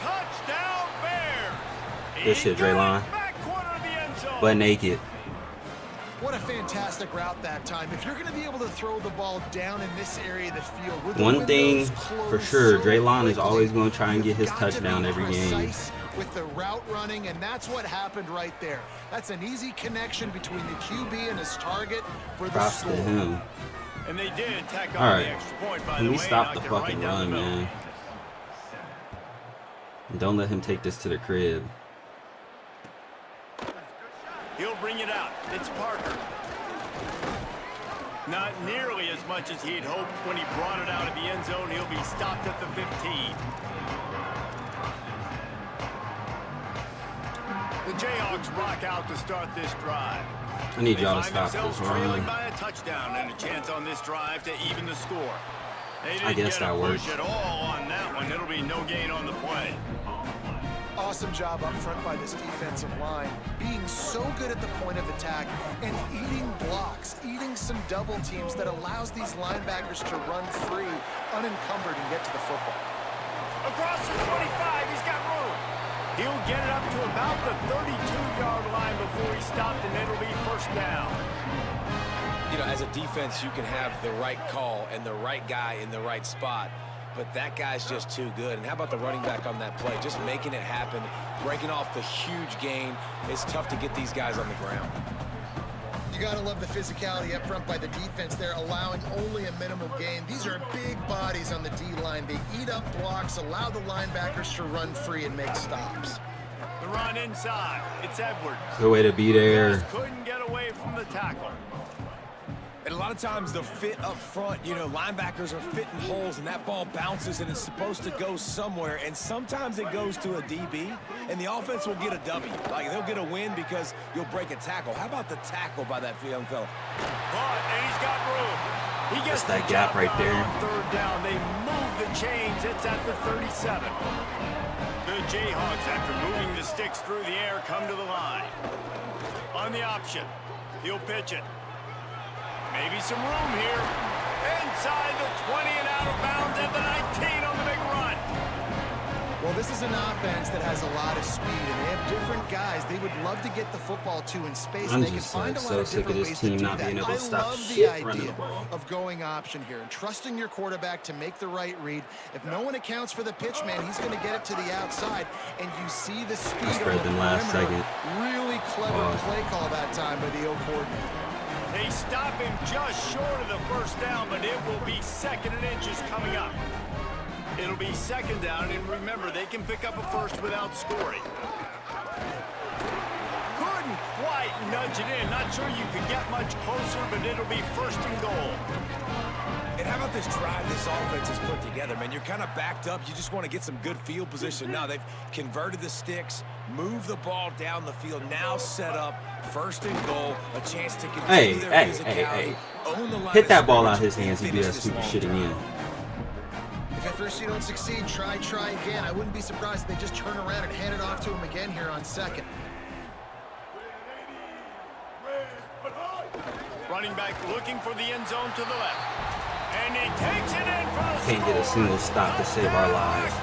Touchdown, Bears. Good shit, Draylon. Back corner of the end zone. But naked. What a fantastic route that time. If you're going to be able to throw the ball down in this area of the field, with the One thing windows for closed sure, so Draylon is quickly, always going to try and get you've his got to be touchdown every game. precise with the route running, and that's what happened right there. That's an easy connection between the QB and his target for the Props score. to him. And they did tack All on right. the extra point, by Can the we way. stop the knocked it right fucking down run, the middle. man? Don't let him take this to the crib. He'll bring it out. It's Parker. Not nearly as much as he'd hoped when he brought it out of the end zone. He'll be stopped at the 15. The Jayhawks rock out to start this drive. I need They y'all to find stop themselves this trailing run. by a touchdown and a chance on this drive to even the score. They didn't I guess get a that push works. at all on that one. It'll be no gain on the play. Awesome job up front by this defensive line, being so good at the point of attack and eating blocks, eating some double teams that allows these linebackers to run free, unencumbered, and get to the football. Across the 25, he's got room. He'll get it up to about the 32-yard line before he stopped, and it'll be first down. You know, as a defense, you can have the right call and the right guy in the right spot, but that guy's just too good. And how about the running back on that play? Just making it happen, breaking off the huge gain. It's tough to get these guys on the ground. You got to love the physicality up front by the defense there, allowing only a minimal gain. These are big bodies on the D-line. They eat up blocks, allow the linebackers to run free and make stops. The run inside. It's Edwards. Good way to be there. Just couldn't get away from the tackle. And a lot of times the fit up front, you know, linebackers are fitting holes and that ball bounces and it's supposed to go somewhere. And sometimes it goes to a DB and the offense will get a W. Like they'll get a win because you'll break a tackle. How about the tackle by that young fella? But, and he's got room. He gets That's that the gap job right done there. on third down. They move the chains. It's at the 37. The Jayhawks, after moving the sticks through the air, come to the line. On the option, he'll pitch it. Maybe some room here. Inside the 20 and out of bounds at the 19 on the big run. Well, this is an offense that has a lot of speed, and they have different guys they would love to get the football to in space. I'm and they just can find like a so lot of sick of different this ways to team do not that. being able to I stop love the shit running idea the ball. of going option here and trusting your quarterback to make the right read. If no one accounts for the pitch man, he's going to get it to the outside, and you see the speed Spread on the them last perimeter. second. Really clever play call that time by the O coordinator. They stop him just short of the first down, but it will be second and inches coming up. It'll be second down, and remember, they can pick up a first without scoring. Couldn't quite nudge it in. Not sure you could get much closer, but it'll be first and goal. And how about this drive this offense has put together, man? You're kind of backed up. You just want to get some good field position. Now they've converted the sticks, moved the ball down the field, now set up first and goal, a chance to continue their physicality, own the line Hit of that ball out scrimmage, his hands. He and do finish that this stupid long shit drive. again. If at first you don't succeed, try again. I wouldn't be surprised if they just turn around and hand it off to him again here on second. Running back looking for the end zone to the left. And he takes it in for the Can't get a score. single stop to save our lives.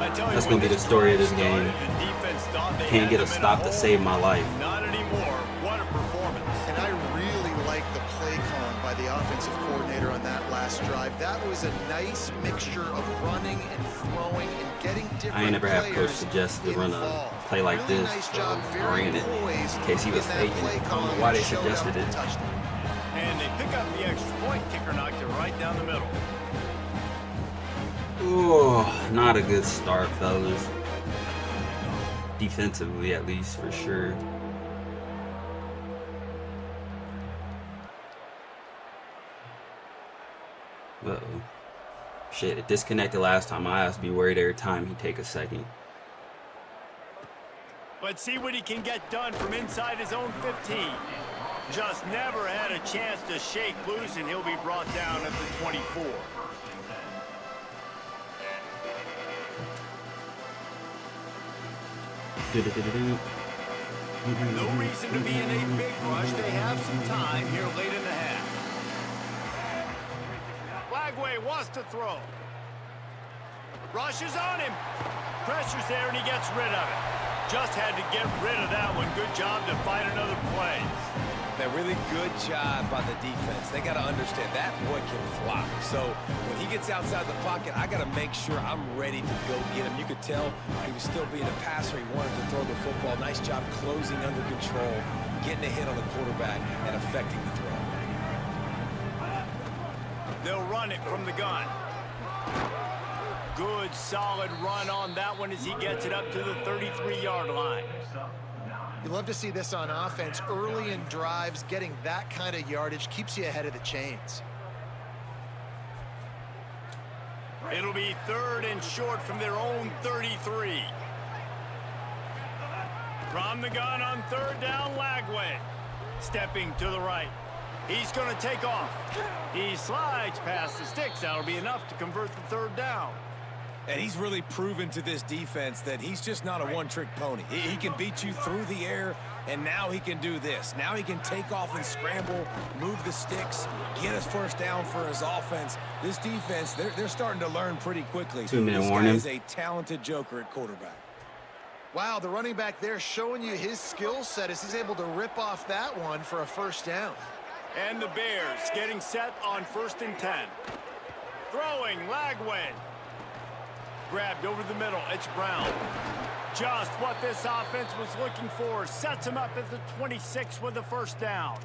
I tell you, That's when gonna be the this story of drive this game. started, the defense thought they Can't had get a them in stop to hole. save my life. Not anymore. What a performance. And I really like the play calling by the offensive coordinator on that last drive. That was a nice mixture of running and throwing and getting different I ain't never had coach players suggest to run a involved. play like Really this, nice so job, I very ran it poised in case he was in that faking play it. I don't calling know why they and showed suggested up with it. the touchdown. And they pick up the extra point. Kicker knocked it right down the middle. Ooh, not a good start, fellas. Defensively, at least, for sure. Uh-oh. Shit, it disconnected last time. I have to be worried every time he take a second. Let's see what he can get done from inside his own 15. Just never had a chance to shake loose, and he'll be brought down at the 24. No reason to be in a big rush. They have some time here late in the half. Flagway wants to throw. Rushes on him. Pressure's there, and he gets rid of it. Just had to get rid of that one. Good job to fight another play. Man, really good job by the defense. They got to understand that boy can fly. So when he gets outside the pocket, I got to make sure I'm ready to go get him. You could tell he was still being a passer. He wanted to throw the football. Nice job closing under control, getting a hit on the quarterback, and affecting the throw. They'll run it from the gun. Good, solid run on that one as he gets it up to the 33-yard line. You love to see this on offense. Early in drives, getting that kind of yardage keeps you ahead of the chains. It'll be 3rd and short from their own 33. From the gun on 3rd down, Lagway. Stepping to the right. He's going to take off. He slides past the sticks. That'll be enough to convert the 3rd down. And he's really proven to this defense that he's just not a one-trick pony. He can beat you through the air, and now he can do this. Now he can take off and scramble, move the sticks, get his 1st down for his offense. This defense, they're starting to learn pretty quickly. 2-minute warning. This guy is a talented joker at quarterback. Wow, the running back there showing you his skill set as he's able to rip off that one for a 1st down. And the Bears getting set on 1st and 10. Throwing, Lagway. Grabbed over the middle. It's Brown. Just what this offense was looking for. Sets him up at the 26 with the 1st down.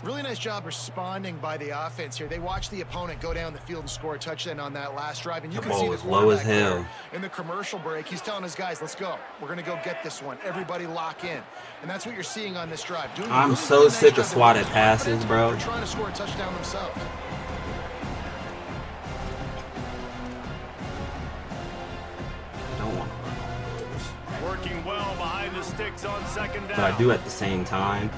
Really nice job responding by the offense here. They watched the opponent go down the field and score a touchdown on that last drive. And you can see the low as quarterback hell. there in the commercial break. He's telling his guys, let's go. We're going to go get this one. Everybody lock in. And that's what you're seeing on this drive. I'm so sick of swatted passes, bro. They're trying to score a touchdown themselves. Working well behind the sticks on 2nd down. But I do at the same time.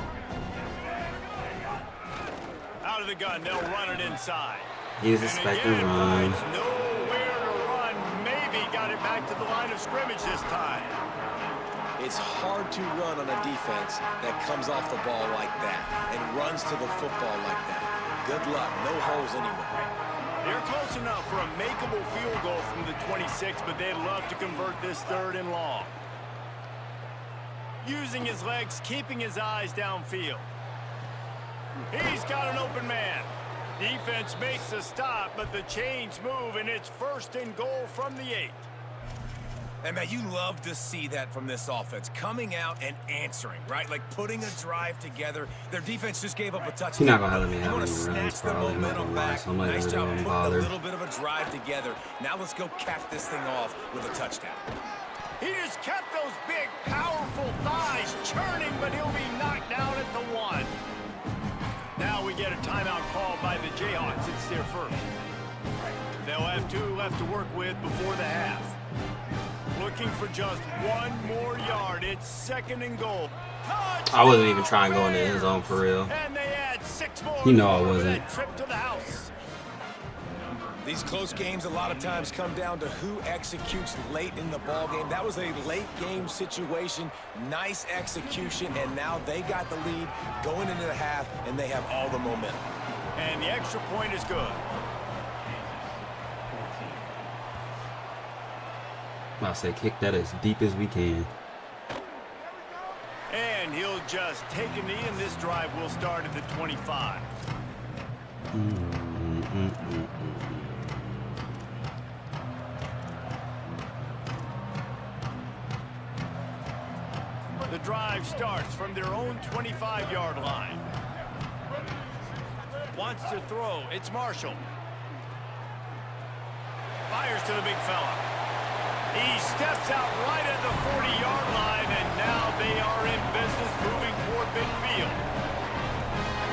Out of the gun, they'll run it inside. He was expecting run. Nowhere to run. Maybe got it back to the line of scrimmage this time. It's hard to run on a defense that comes off the ball like that and runs to the football like that. Good luck. No holes anywhere. They're close enough for a makeable field goal from the 26, but they'd love to convert this 3rd and long. Using his legs, keeping his eyes downfield. He's got an open man. Defense makes a stop, but the chains move, and it's 1st and goal from the 8. And, man, you love to see that from this offense. Coming out and answering, right? Like putting a drive together. Their defense just gave up a touchdown. He's not going to let me You have want any to runs, snatch the probably. I'm not momentum going to lie, back. so I'm not Nice even job going to putting a bother. little bit of a drive together. Now let's go cap this thing off with a touchdown. He just kept those big, powerful thighs churning, but he'll be knocked down at the 1. Now we get a timeout called by the Jayhawks. It's their 1st. They'll have 2 left to work with before the half. Looking for just 1 more yard. It's 2nd and goal. I wasn't even trying to go in the end zone for real. And they add 6 more. You know I for wasn't. that trip to the house. These close games a lot of times come down to who executes late in the ball game. That was a late game situation. Nice execution, and now they got the lead going into the half, and they have all the momentum. And the extra point is good. I'll say kick that as deep as we can. And he'll just take a knee, and this drive will start at the 25. The drive starts from their own 25-yard line. Wants to throw. It's Marshall. Fires to the big fella. He steps out right at the 40-yard line, and now they are in business moving toward midfield.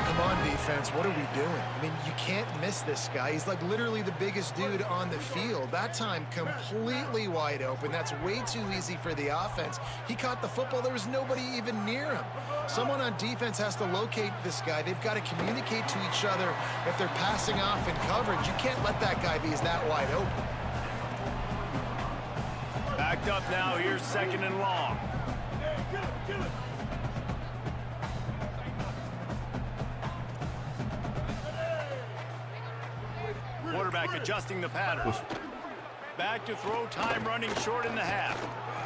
Come on, defense. What are we doing? I mean, you can't miss this guy. He's like literally the biggest dude on the field. That time, completely wide open. That's way too easy for the offense. He caught the football. There was nobody even near him. Someone on defense has to locate this guy. They've got to communicate to each other if they're passing off in coverage. You can't let that guy be that wide open. Backed up now. Here's 2nd and long. Quarterback adjusting the pattern. Back to throw, time running short in the half.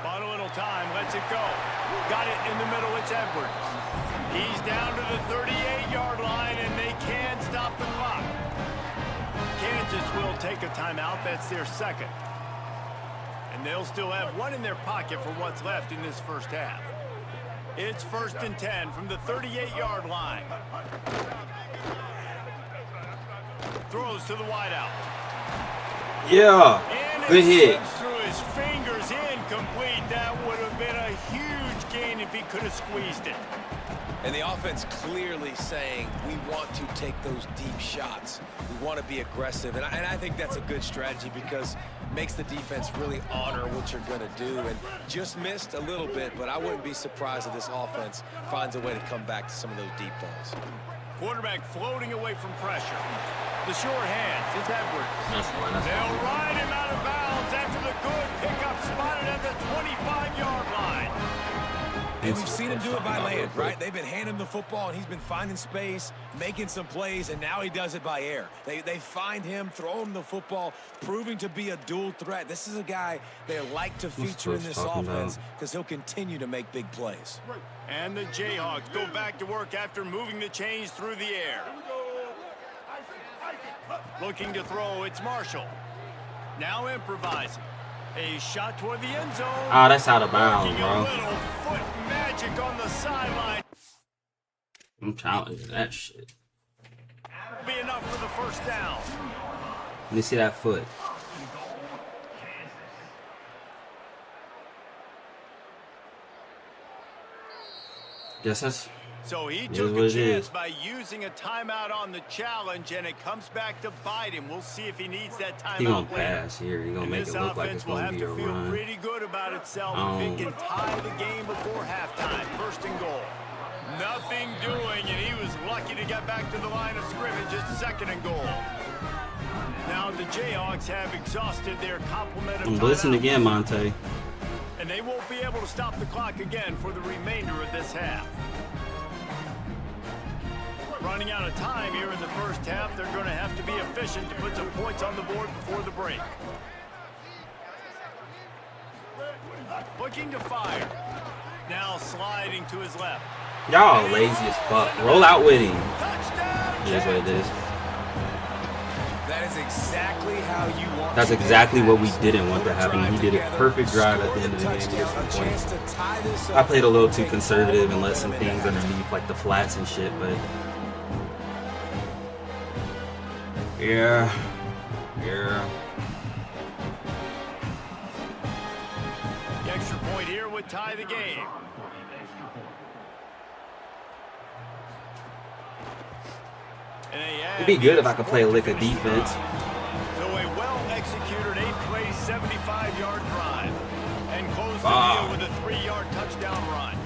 Bought a little time, lets it go. Got it in the middle, it's Edwards. He's down to the 38-yard line, and they can stop the clock. Kansas will take a timeout. That's their second. And they'll still have one in their pocket for what's left in this first half. It's 1st and 10 from the 38-yard line. Throws to the wideout. Yeah, good hit. Through his fingers, incomplete. That would have been a huge gain if he could have squeezed it. And the offense clearly saying, we want to take those deep shots. We want to be aggressive. And I think that's a good strategy because it makes the defense really honor what you're going to do. And just missed a little bit, but I wouldn't be surprised if this offense finds a way to come back to some of those deep balls. Quarterback floating away from pressure. The short hands, it's Edwards. That's fine. They'll ride him out of bounds after the good pickup, spotted at the 25-yard line. And we've seen him do it by land, right? They've been handing him the football, and he's been finding space, making some plays, and now he does it by air. They find him, throw him the football, proving to be a dual threat. This is a guy they like to feature in this offense because he'll continue to make big plays. And the Jayhawks go back to work after moving the chains through the air. Looking to throw, it's Marshall. Now improvising. A shot toward the end zone. Ah, that's out of bounds, bro. A little foot magic on the sideline. I'm challenging that shit. Be enough for the first down. Let me see that foot. Guess that's... So he took a chance by using a timeout on the challenge, and it comes back to bite him. We'll see if he needs that timeout. He's going to pass here. He's going to make it look like it's will going have to be a to feel run. pretty good about itself if it can tie the game before halftime. 1st and goal. Nothing doing, and he was lucky to get back to the line of scrimmage. It's 2nd and goal. Now the Jayhawks have exhausted their complement of I'm blitzing again, Monte. And they won't be able to stop the clock again for the remainder of this half. Running out of time here in the first half. They're going to have to be efficient to put some points on the board before the break. Looking to fire. Now sliding to his left. Y'all lazy as fuck. Roll out with him. Touchdown! It is what it is. That is exactly how you want. That's exactly what we didn't want to happen. He did a perfect drive at the end of the game to get some points. I played a little too conservative and let some things underneath, like the flats and shit, but... Yeah. The extra point here would tie the game. It'd be good if I could play a lick of defense. So a well-executed 8-play, 75-yard drive. And close the deal with a 3-yard touchdown run.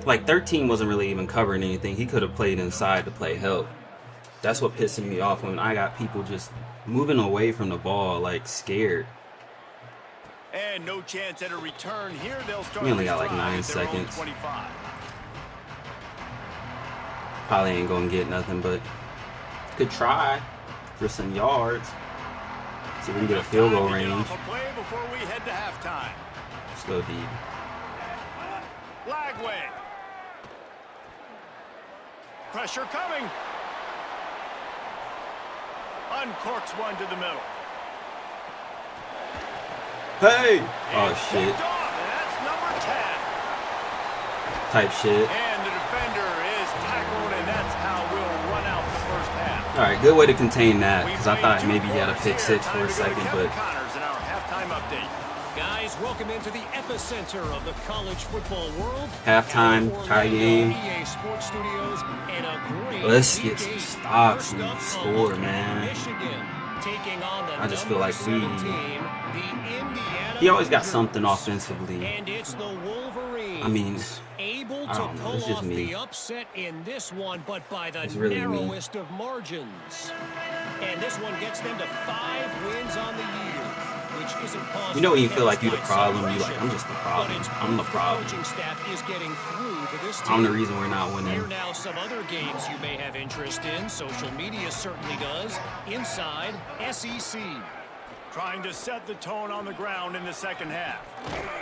Like 13 wasn't really even covering anything. He could have played inside to play help. That's what pissing me off when I got people just moving away from the ball, like scared. And no chance at a return here. They'll start. We only got like 9 seconds. Probably ain't gonna get nothing, but could try for some yards. See if we can get a field goal range. Before we head to halftime. Let's go deep. Lagway. Pressure coming. Uncorks one to the middle. Hey! Oh shit. Off, and that's number 10. Type shit. And the defender is tackled, and that's how we'll run out the first half. Alright, good way to contain that, because I thought maybe he had a pick six for a second, but... In our halftime update. Guys, welcome into the epicenter of the college football world. Halftime, tie game. EA Sports Studios, and a great Let's get some stocks and score, man. I just feel like he always got something offensively. And it's the Wolverines. I mean, able I to don't know. It's pull just off me. the upset in this one, but by the Really narrowest of margins. And this one gets them to 5 wins on the year, which You know when you feel like you're the problem, you're like, I'm just the problem. I'm the problem. I'm the reason we're not winning. Here now some other games you may have interest in. Social media certainly does. Inside SEC. Trying to set the tone on the ground in the second half.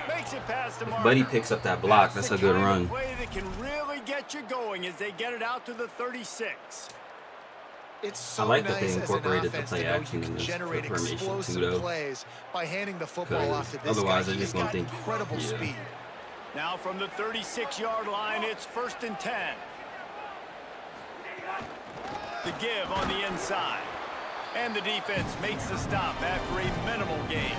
Makes it past the marker. Buddy picks up that block. That's a good run. Play that can really get you going as they get it out to the 36. It's so I like that nice they incorporated the as play an offense action to in this generate formation too, explosive though. plays by handing the football off to this Otherwise, guy. they're He's just gonna got think, incredible yeah. speed. Now from the 36-yard line, it's 1st and 10. The give on the inside. And the defense makes the stop after a minimal gain.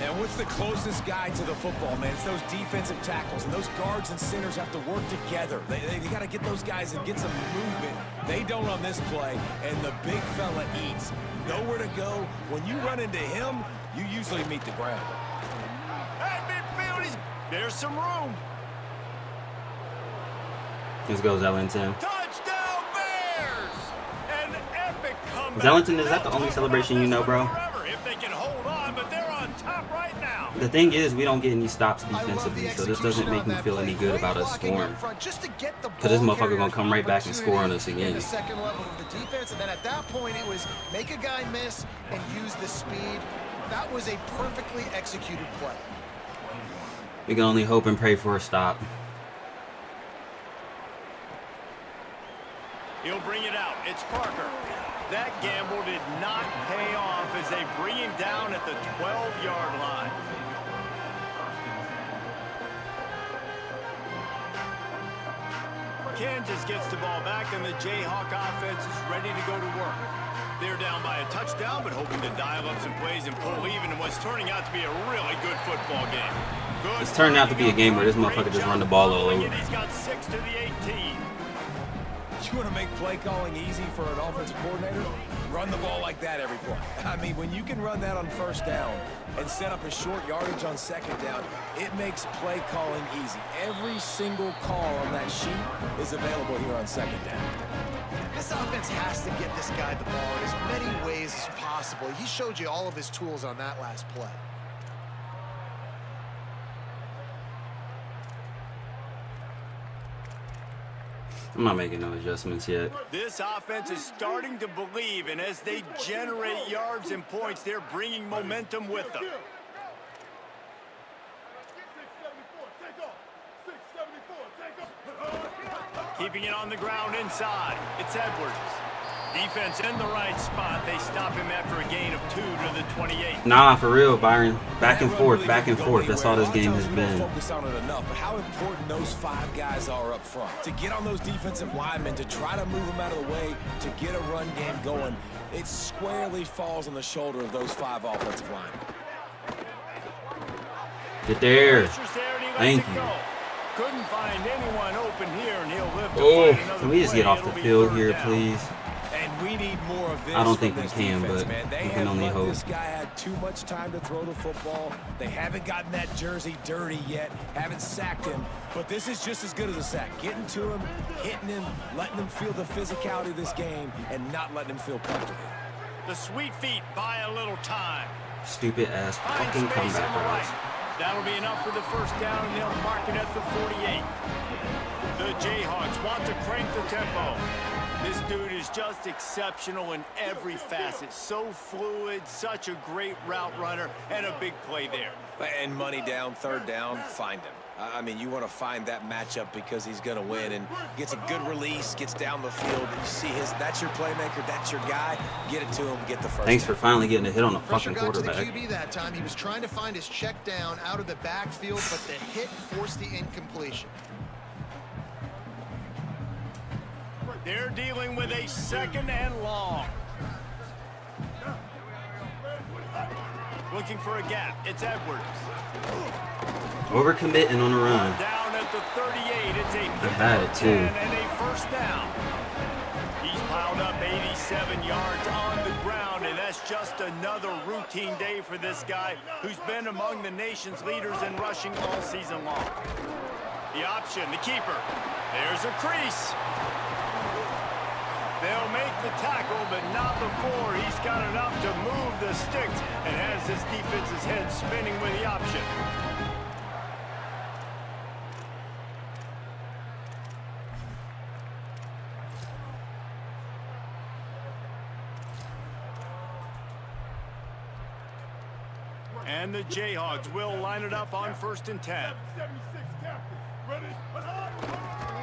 And what's the closest guy to the football, man? It's those defensive tackles, and those guards and centers have to work together. They got to get those guys and get some movement. They don't on this play, and the big fella eats. Nowhere to go. When you run into him, you usually meet the ground. Hey, midfield, there's some room. This goes Ellington. Touchdown Bears! An epic comeback. Ellington, is that the only celebration you know, bro? If they can hold on, but they're on top right now. The thing is, we don't get any stops defensively, so this doesn't make me feel any good about us scoring. Because this motherfucker gonna come right back and score on us again. The second level of the defense, and then at that point, it was make a guy miss and use the speed. That was a perfectly executed play. We can only hope and pray for a stop. He'll bring it out. It's Parker. That gamble did not pay off as they bring him down at the 12-yard line. Kansas gets the ball back, and the Jayhawk offense is ready to go to work. They're down by a touchdown, but hoping to dial up some plays and pull even in what's turning out to be a really good football game. It's turning out to be a game where this motherfucker just run the ball all over. He's got 6 to the 18. You want to make play calling easy for an offensive coordinator? Run the ball like that every play. I mean, when you can run that on first down and set up a short yardage on second down, it makes play calling easy. Every single call on that sheet is available here on second down. This offense has to get this guy the ball in as many ways as possible. He showed you all of his tools on that last play. I'm not making no adjustments yet. This offense is starting to believe, and as they generate yards and points, they're bringing momentum with them. Keeping it on the ground inside. It's Edwards. Defense in the right spot. They stop him after a gain of 2 to the 28. Nah, for real, Byron. Back and forth, back and forth. That's all this game has been. Focus on it enough, but how important those 5 guys are up front. To get on those defensive linemen, to try to move them out of the way, to get a run game going, it squarely falls on the shoulder of those 5 offensive linemen. Get there. Thank you. Couldn't find anyone open here, and he'll live to Oh, fight another can we just play. get off the It'll be field 3rd here, down. please? And we need more of this. I don't think from we this can, defense, but man. They we can have only let hope. This guy had too much time to throw the football. They haven't gotten that jersey dirty yet, haven't sacked him. But this is just as good as a sack. Getting to him, hitting him, letting him feel the physicality of this game, and not letting him feel comfortable. The sweet feet buy a little time. Stupid ass Find fucking space on comeback the routes. right. That'll be enough for the 1st down, and they'll mark it at the 48. The Jayhawks want to crank the tempo. This dude is just exceptional in every facet. So fluid, such a great route runner, and a big play there. And money down, 3rd down, find him. I mean, you want to find that matchup because he's going to win and gets a good release, gets down the field. You see that's your playmaker, that's your guy. Get it to him, get the 1st Thanks down. for finally getting a hit on the Pressure fucking got to the quarterback. QB that time. He was trying to find his check down out of the backfield, but the hit forced the incompletion. They're dealing with a 2nd and long. Looking for a gap. It's Edwards. Overcommitting on the run. Down at the 38. It's a had it, too. and a 1st down. He's piled up 87 yards on the ground, and that's just another routine day for this guy who's been among the nation's leaders in rushing all season long. The option, the keeper. There's a crease. They'll make the tackle, but not before he's got enough to move the sticks and has this defense's head spinning with the option. And the Jayhawks will line it up on 1st and 10.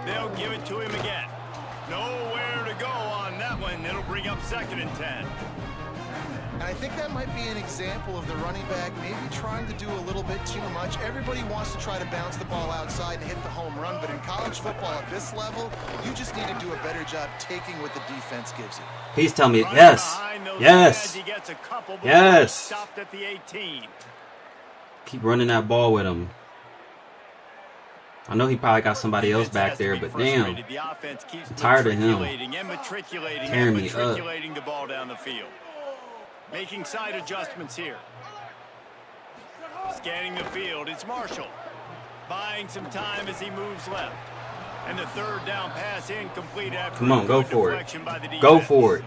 They'll give it to him again. Nowhere to go on that one. It'll bring up 2nd and 10. And I think that might be an example of the running back maybe trying to do a little bit too much. Everybody wants to try to bounce the ball outside and hit the home run, but in college football at this level, you just need to do a better job taking what the defense gives you. Please tell me yes. Yes. He gets a couple Yes. stopped at the 18. Keep running that ball with him. I know he probably got somebody else back there, but damn. The offense keeps I'm tired of him. Tearing me up. The ball down the field. Making side adjustments here. Scanning the field, it's Marshall. Buying some time as he moves left. And the 3rd down pass incomplete after. Come on, go for it. Go for it.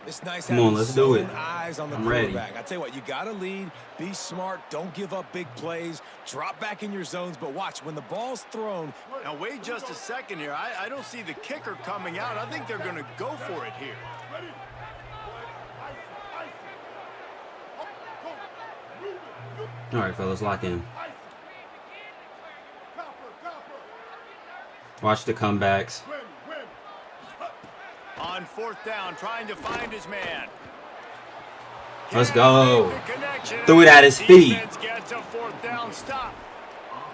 It's nice. Come on, let's do it. Eyes on the I'm ready. I tell you what, you got to lead, be smart, don't give up big plays, drop back in your zones, but watch, when the ball's thrown. Now, wait just a second here. I don't see the kicker coming out. I think they're going to go for it here. All right, fellas, lock in. Watch the comebacks. On 4th down, trying to find his man. Let's go. Threw it at his feet. Gets a 4th down stop.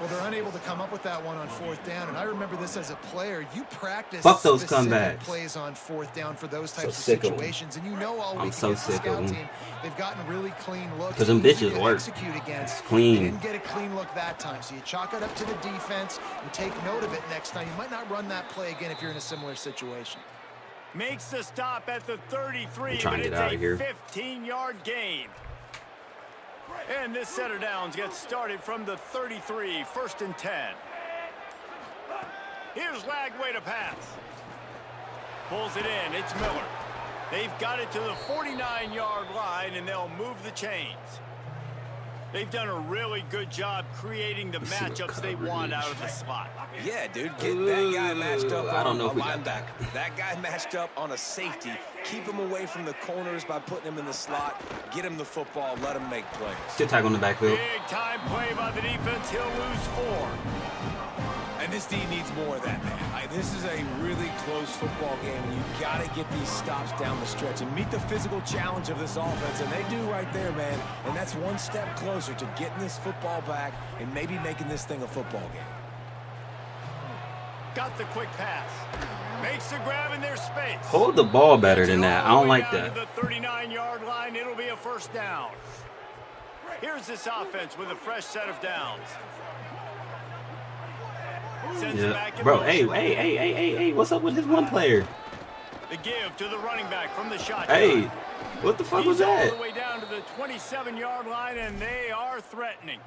Well, they're unable to come up with that one on 4th down, and I remember this as a player. You practice Fuck those specific comebacks. plays on 4th down for those So types sick of of 'em. situations, and you know all I'm week so against the sick of scout 'em. team, they've gotten really clean looks. 'Cause them easy bitches to work. execute against. Clean. They didn't get a clean look that time, so you chalk it up to the defense and take note of it next time. You might not run that play again if you're in a similar situation. Makes the stop at the 33, I'm trying but to it's get out of here. 15-yard gain. And this set of downs gets started from the 33, 1st and 10. Here's Lagway to pass. Pulls it in, it's Miller. They've got it to the 49-yard line, and they'll move the chains. They've done a really good job creating the matchups they want out of the slot. Yeah, dude, get that guy matched up I don't on know a if we got that. linebacker. That guy matched up on a safety. Keep him away from the corners by putting him in the slot. Get him the football. Let him make plays. Good tackle in the backfield. Big time play by the defense. He'll lose 4. And this D needs more of that, man. This is a really close football game, and you got to get these stops down the stretch and meet the physical challenge of this offense, and they do right there, man. And that's one step closer to getting this football back and maybe making this thing a football game. Got the quick pass. Makes the grab in their space. Hold the ball better than that. I don't like Down that. to the 39-yard line, it'll be a 1st down. Here's this offense with a fresh set of downs. Sends it back Yeah, in bro. motion. Hey! What's up with this one player? The give to the running back from the shotgun. Hey, what the fuck was He's all that? the way down to the 27-yard line, and they are threatening.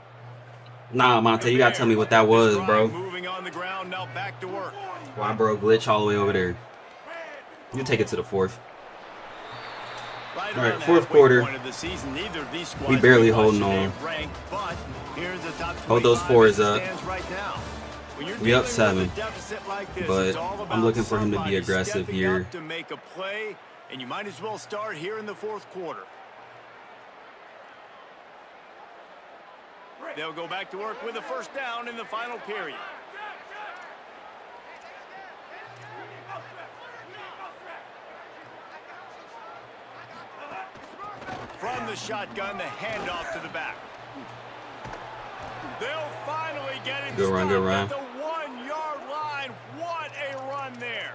Nah, Monte, you gotta tell me what that was, bro. Moving on the ground, now back to work. Why, bro? Glitch all the way over there. You take it to the 4th. Right All right, around the 4th halfway quarter. point of the season, neither of these squads We barely are holding much on. ranked, but here's the top Hold those 25 fours as it up. stands right now. When you're We up dealing with 7, a deficit like this, but it's all I'm about looking for him to be somebody aggressive stepping here. up to make a play, and you might as well start here in the 4th quarter. They'll go back to work with a 1st down in the final period. From the shotgun, the handoff to the back. They'll finally get it Good run, good run. at the 1-yard line. What a run there.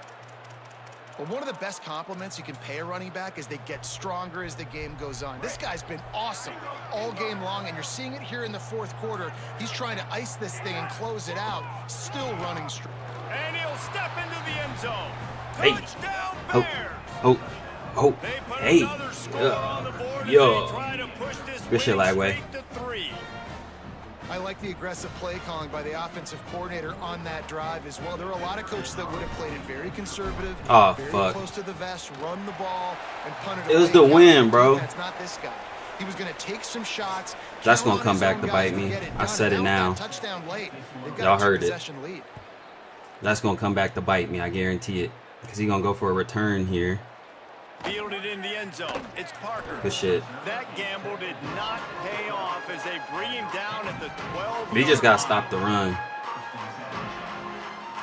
Well, one of the best compliments you can pay a running back is they get stronger as the game goes on. This guy's been awesome all game long, and you're seeing it here in the 4th quarter. He's trying to ice this thing and close it out, still running strong. And he'll step into the end zone. Hey. Touchdown, Oh, Bears. oh, They put hey. another score on the board as Yo. they try to push this Good shit, winning Lagway. streak to 3. I I like the aggressive play calling by the offensive coordinator on that drive as well. There were a lot of coaches that would have played it very conservative, very close to the vest, run the ball, and punt it. It was the win, bro. That's not this guy. He was going to take some shots. That's going to come back to bite me. I said it now. Y'all heard it. That's going to come back to bite me. I guarantee it. Because he's going to go for a return here. Fielded in the end zone. It's Parker. Good shit. That gamble did not pay off as they bring him down at the 12. He just got to stop the run.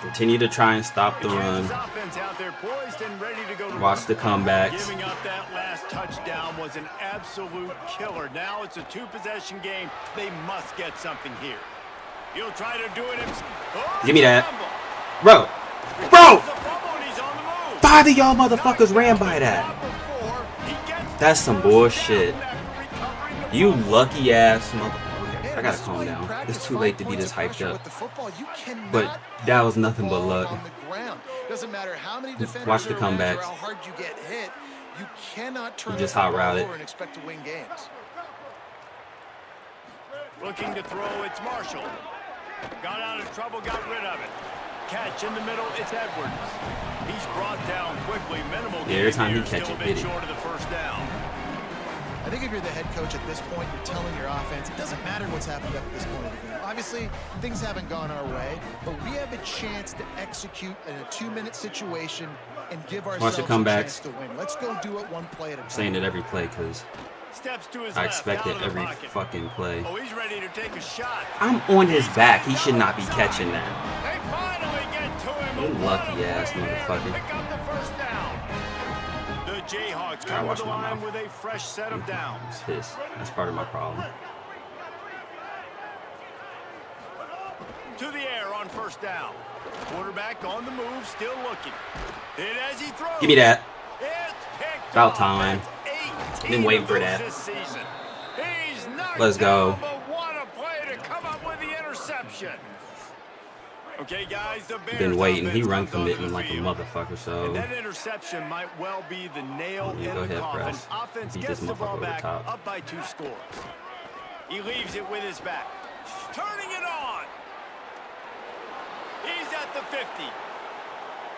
Continue to try and stop the run. Out there poised and ready to go to Watch the comebacks. Giving up that last touchdown was an absolute killer. Now it's a two-possession game. They must get something here. He'll try to do it himself. Oh, give me that. Bro. 5 of y'all motherfuckers ran by that. That's some bullshit. You lucky ass motherfucker. I gotta calm down. It's too late to be this hyped up. But that was nothing but luck. Watch the comebacks. You just hot routed. Looking to throw, it's Marshall. Got out of trouble, got rid of it. Catch in the middle, it's Edwards. He's brought down quickly. Minimal. Yeah, every time he catch it, hit it. Short of the first down. I think if you're the head coach at this point, you're telling your offense, it doesn't matter what's happened up at this point of the game. Obviously, things haven't gone our way, but we have a chance to execute in a 2-minute situation and give ourselves a chance to win. Let's go do it one play at a time. I'm saying it every play because I expect it every fucking play. Oh, he's ready to take a shot. I'm on his back. He should not be catching that. They finally get to him. You lucky ass motherfucker. Pick up the first down. The Jayhawks come to the line with a fresh set of downs. That's part of my problem. To the air on first down. Quarterback on the move, still looking. Hit as he throws. Give me that. It's picked About time. Been waiting for that. Let's go. What a play to come up with the interception. Okay, guys, the Bears been waiting. He run committing like a motherfucker, so. And that interception might well be the nail in the coffin. Press. Offense gets the ball back up by 2 scores. He leaves it with his back. Turning it on. He's at the 50.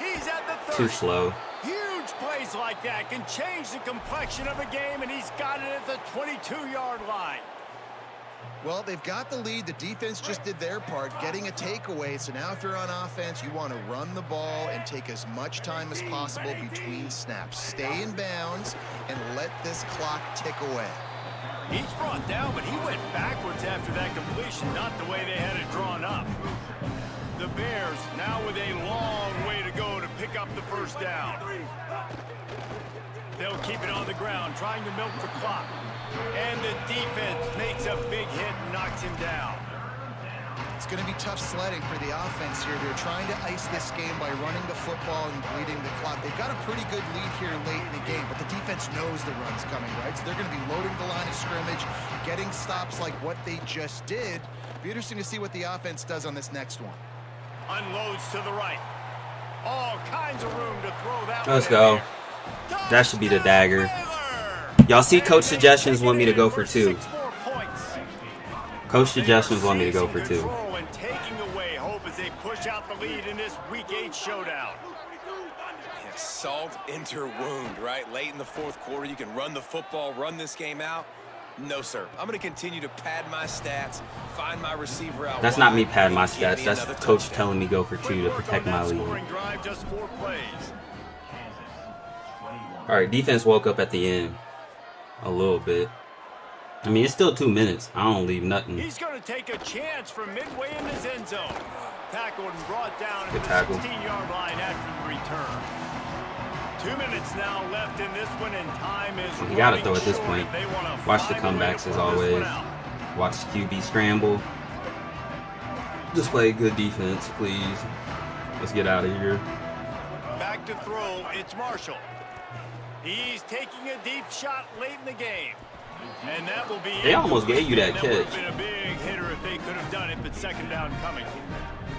He's at the 30. Too slow. Huge plays like that can change the complexion of a game, and he's got it at the 22-yard line. Well, they've got the lead. The defense just did their part, getting a takeaway. So now if you're on offense, you want to run the ball and take as much time as possible between snaps. Stay in bounds and let this clock tick away. He's brought down, but he went backwards after that completion, not the way they had it drawn up. The Bears now with a long way to go to pick up the first down. They'll keep it on the ground, trying to milk the clock. And the defense makes a big hit and knocks him down. It's going to be tough sledding for the offense here. They're trying to ice this game by running the football and bleeding the clock. They've got a pretty good lead here late in the game, but the defense knows the run's coming, right? So they're going to be loading the line of scrimmage, getting stops like what they just did. Be interesting to see what the offense does on this next one. Unloads to the right. All kinds of room to throw that. Let's go. That should be the dagger. Y'all see Coach suggestions want me to go for 2. Coach suggestions want me to go for 2. And taking away hope as they push out the lead in this Week 8 showdown. Yeah, salt into wound, right? Late in the fourth quarter, you can run the football, run this game out. No, sir. I'm going to continue to pad my stats, find my receiver out. That's not me padding my stats. That's Coach telling me go for 2 to protect my lead. All right, defense woke up at the end a little bit. I mean, it's still 2 minutes. I don't leave nothing. He's going to take a chance from midway in his end zone. Tackled and brought down at the 16-yard line after the return. 2 minutes now left in this one, and time is you got to throw at this point. Watch the comebacks as always. Watch the QB scramble. Just play good defense, please. Let's get out of here. Back to throw, it's Marshall. He's taking a deep shot late in the game. And that will be they almost gave you that catch. That would have been a big hitter if they could have done it, but second down coming.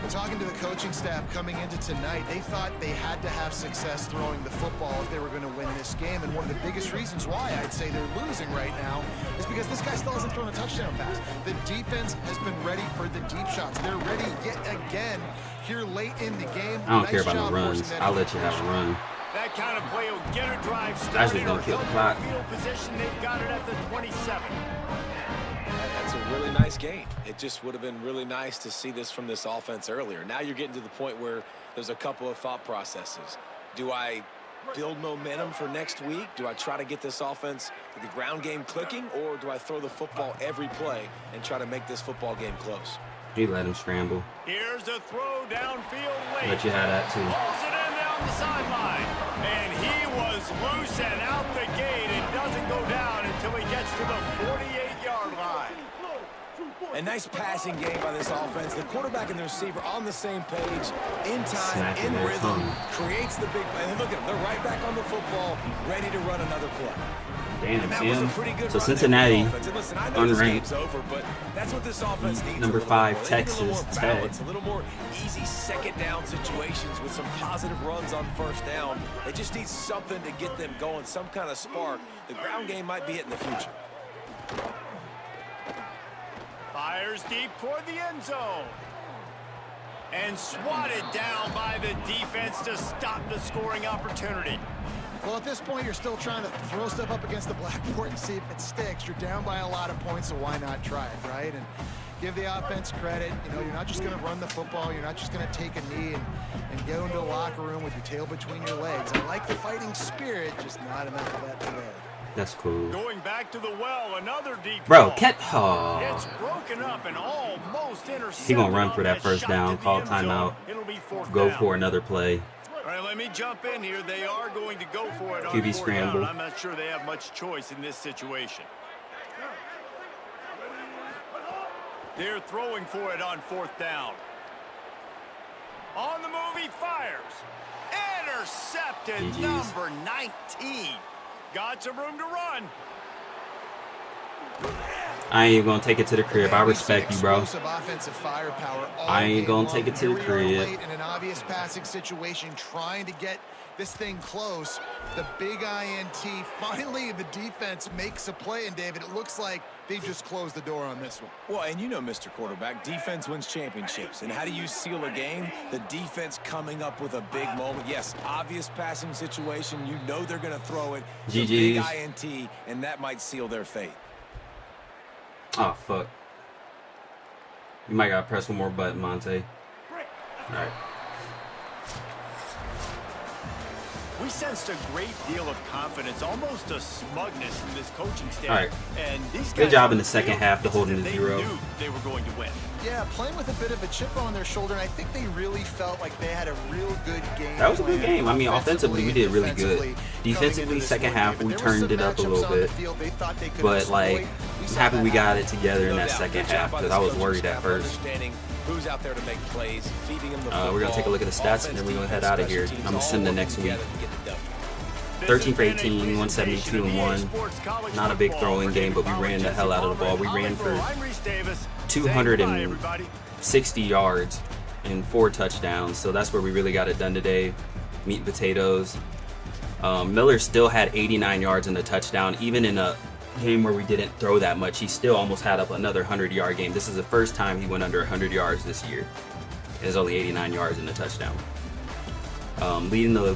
Talking to the coaching staff coming into tonight, they thought they had to have success throwing the football if they were going to win this game. And one of the biggest reasons why I'd say they're losing right now is because this guy still hasn't thrown a touchdown pass. The defense has been ready for the deep shots. They're ready yet again here late in the game. I don't care about the runs. I'll let you have a run. That kind of play will get a drive That's started. just gonna kill the clock. Field position, they've got it at the 27. That's a really nice game. It just would have been really nice to see this from this offense earlier. Now you're getting to the point where there's a couple of thought processes. Do I build momentum for next week? Do I try to get this offense, the ground game clicking, or do I throw the football every play and try to make this football game close? You let him scramble. Here's a throw downfield late. Let you have that too. Pulls it in down the sideline. And he was loose and out the gate. It doesn't go down until he gets to the 48-yard line. A nice passing game by this offense. The quarterback and the receiver on the same page, in time, in rhythm, creates the big play. And look at them. They're right back on the football, ready to run another play. Damn, That was a pretty good so run Cincinnati, there for the offense. And listen, I know this unranked. game's over, but that's what this offense needs. Number a little 5, more. They need Texas a little more Tech. balance, a little more easy second down situations with some positive runs on first down. They just need something to get them going, some kind of spark. The ground game might be it in the future. Fires deep toward the end zone. And swatted down by the defense to stop the scoring opportunity. Well, at this point, you're still trying to throw stuff up against the blackboard and see if it sticks. You're down by a lot of points, so why not try it, right? And give the offense credit. You know, you're not just going to run the football. You're not just going to take a knee and go into the locker room with your tail between your legs. I like the fighting spirit, just not enough of that today. That's cool. Going back to the well, another deep Bro, ball. It's broken up and almost intercepted. He gonna run for that on first shot down, to the call end zone. timeout, It'll be fourth go down. for another play. All right, let me jump in here. They are going to go for it on QB fourth scramble. down. I'm not sure they have much choice in this situation. They're throwing for it on fourth down. On the move, he fires. Intercepted, GG's. number 19. Got some room to run. I ain't even gonna take it to the crib. I respect you, bro. Explosive offensive firepower all I ain't game gonna long. take it to the Here we are crib. late in an obvious passing situation, trying to get this thing close. The big INT. Finally, the defense makes a play, and David, it looks like they just closed the door on this one. Well, and you know, Mr. Quarterback, defense wins championships. And how do you seal a game? The defense coming up with a big moment. Yes, obvious passing situation. You know they're going to throw it. The big GG's. INT, and that might seal their fate. Oh, fuck. You might gotta press one more button, Monte. Alright. We sensed a great deal of confidence, almost a smugness in this coaching staff. All right. And these Good guys job on in the second field, half to it's hold as them if to they 0. knew they were going to win. Yeah, playing with a bit of a chip on their shoulder, and I think they really felt like they had a real good game. That was a good plan, game. I mean, offensively, we did really good. defensively, Defensively, coming into this second one half, game. we But there were turned it some up a matchups little on the bit. field they thought they could But, like, exploit. We I'm saw happy that we got happen. it together in that doubt. second Good job half by because this I was coaching worried at staff first. understanding who's out there to make plays, feeding them the football. We're going to take a look at the stats, and then we're going to head out of here. I'm going to send the next week. 13 for 18, 172 and 1. Not a big throwing game, but we ran the hell out of the ball. We ran for 260 yards and 4 touchdowns. So that's where we really got it done today. Meat and potatoes. Miller still had 89 yards in the touchdown. Even in a game where we didn't throw that much, he still almost had up another 100-yard game. This is the first time he went under 100 yards this year. There's only 89 yards in the touchdown. Leading the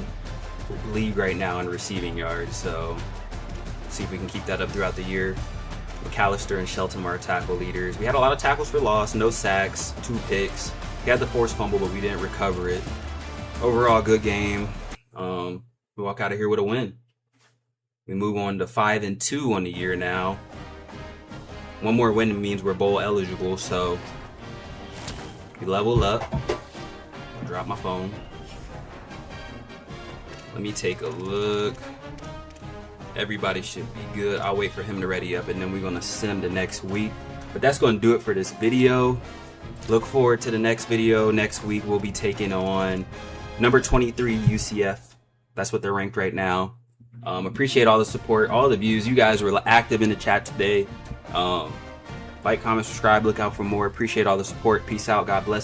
league right now in receiving yards, so see if we can keep that up throughout the year. McAllister and Shelton are our tackle leaders. We had a lot of tackles for loss, no sacks, 2 picks. We had the forced fumble, but we didn't recover it. Overall, good game. We walk out of here with a win. We move on to 5-2 on the year now. One more win means we're bowl eligible, so we level up. I'll drop my phone. Let me take a look. Everybody should be good. I'll wait for him to ready up, and then we're going to send him to next week. But that's going to do it for this video. Look forward to the next video. Next week, we'll be taking on number 23 UCF. That's what they're ranked right now. Appreciate all the support, all the views. You guys were active in the chat today. Like, comment, subscribe. Look out for more. Appreciate all the support. Peace out. God bless.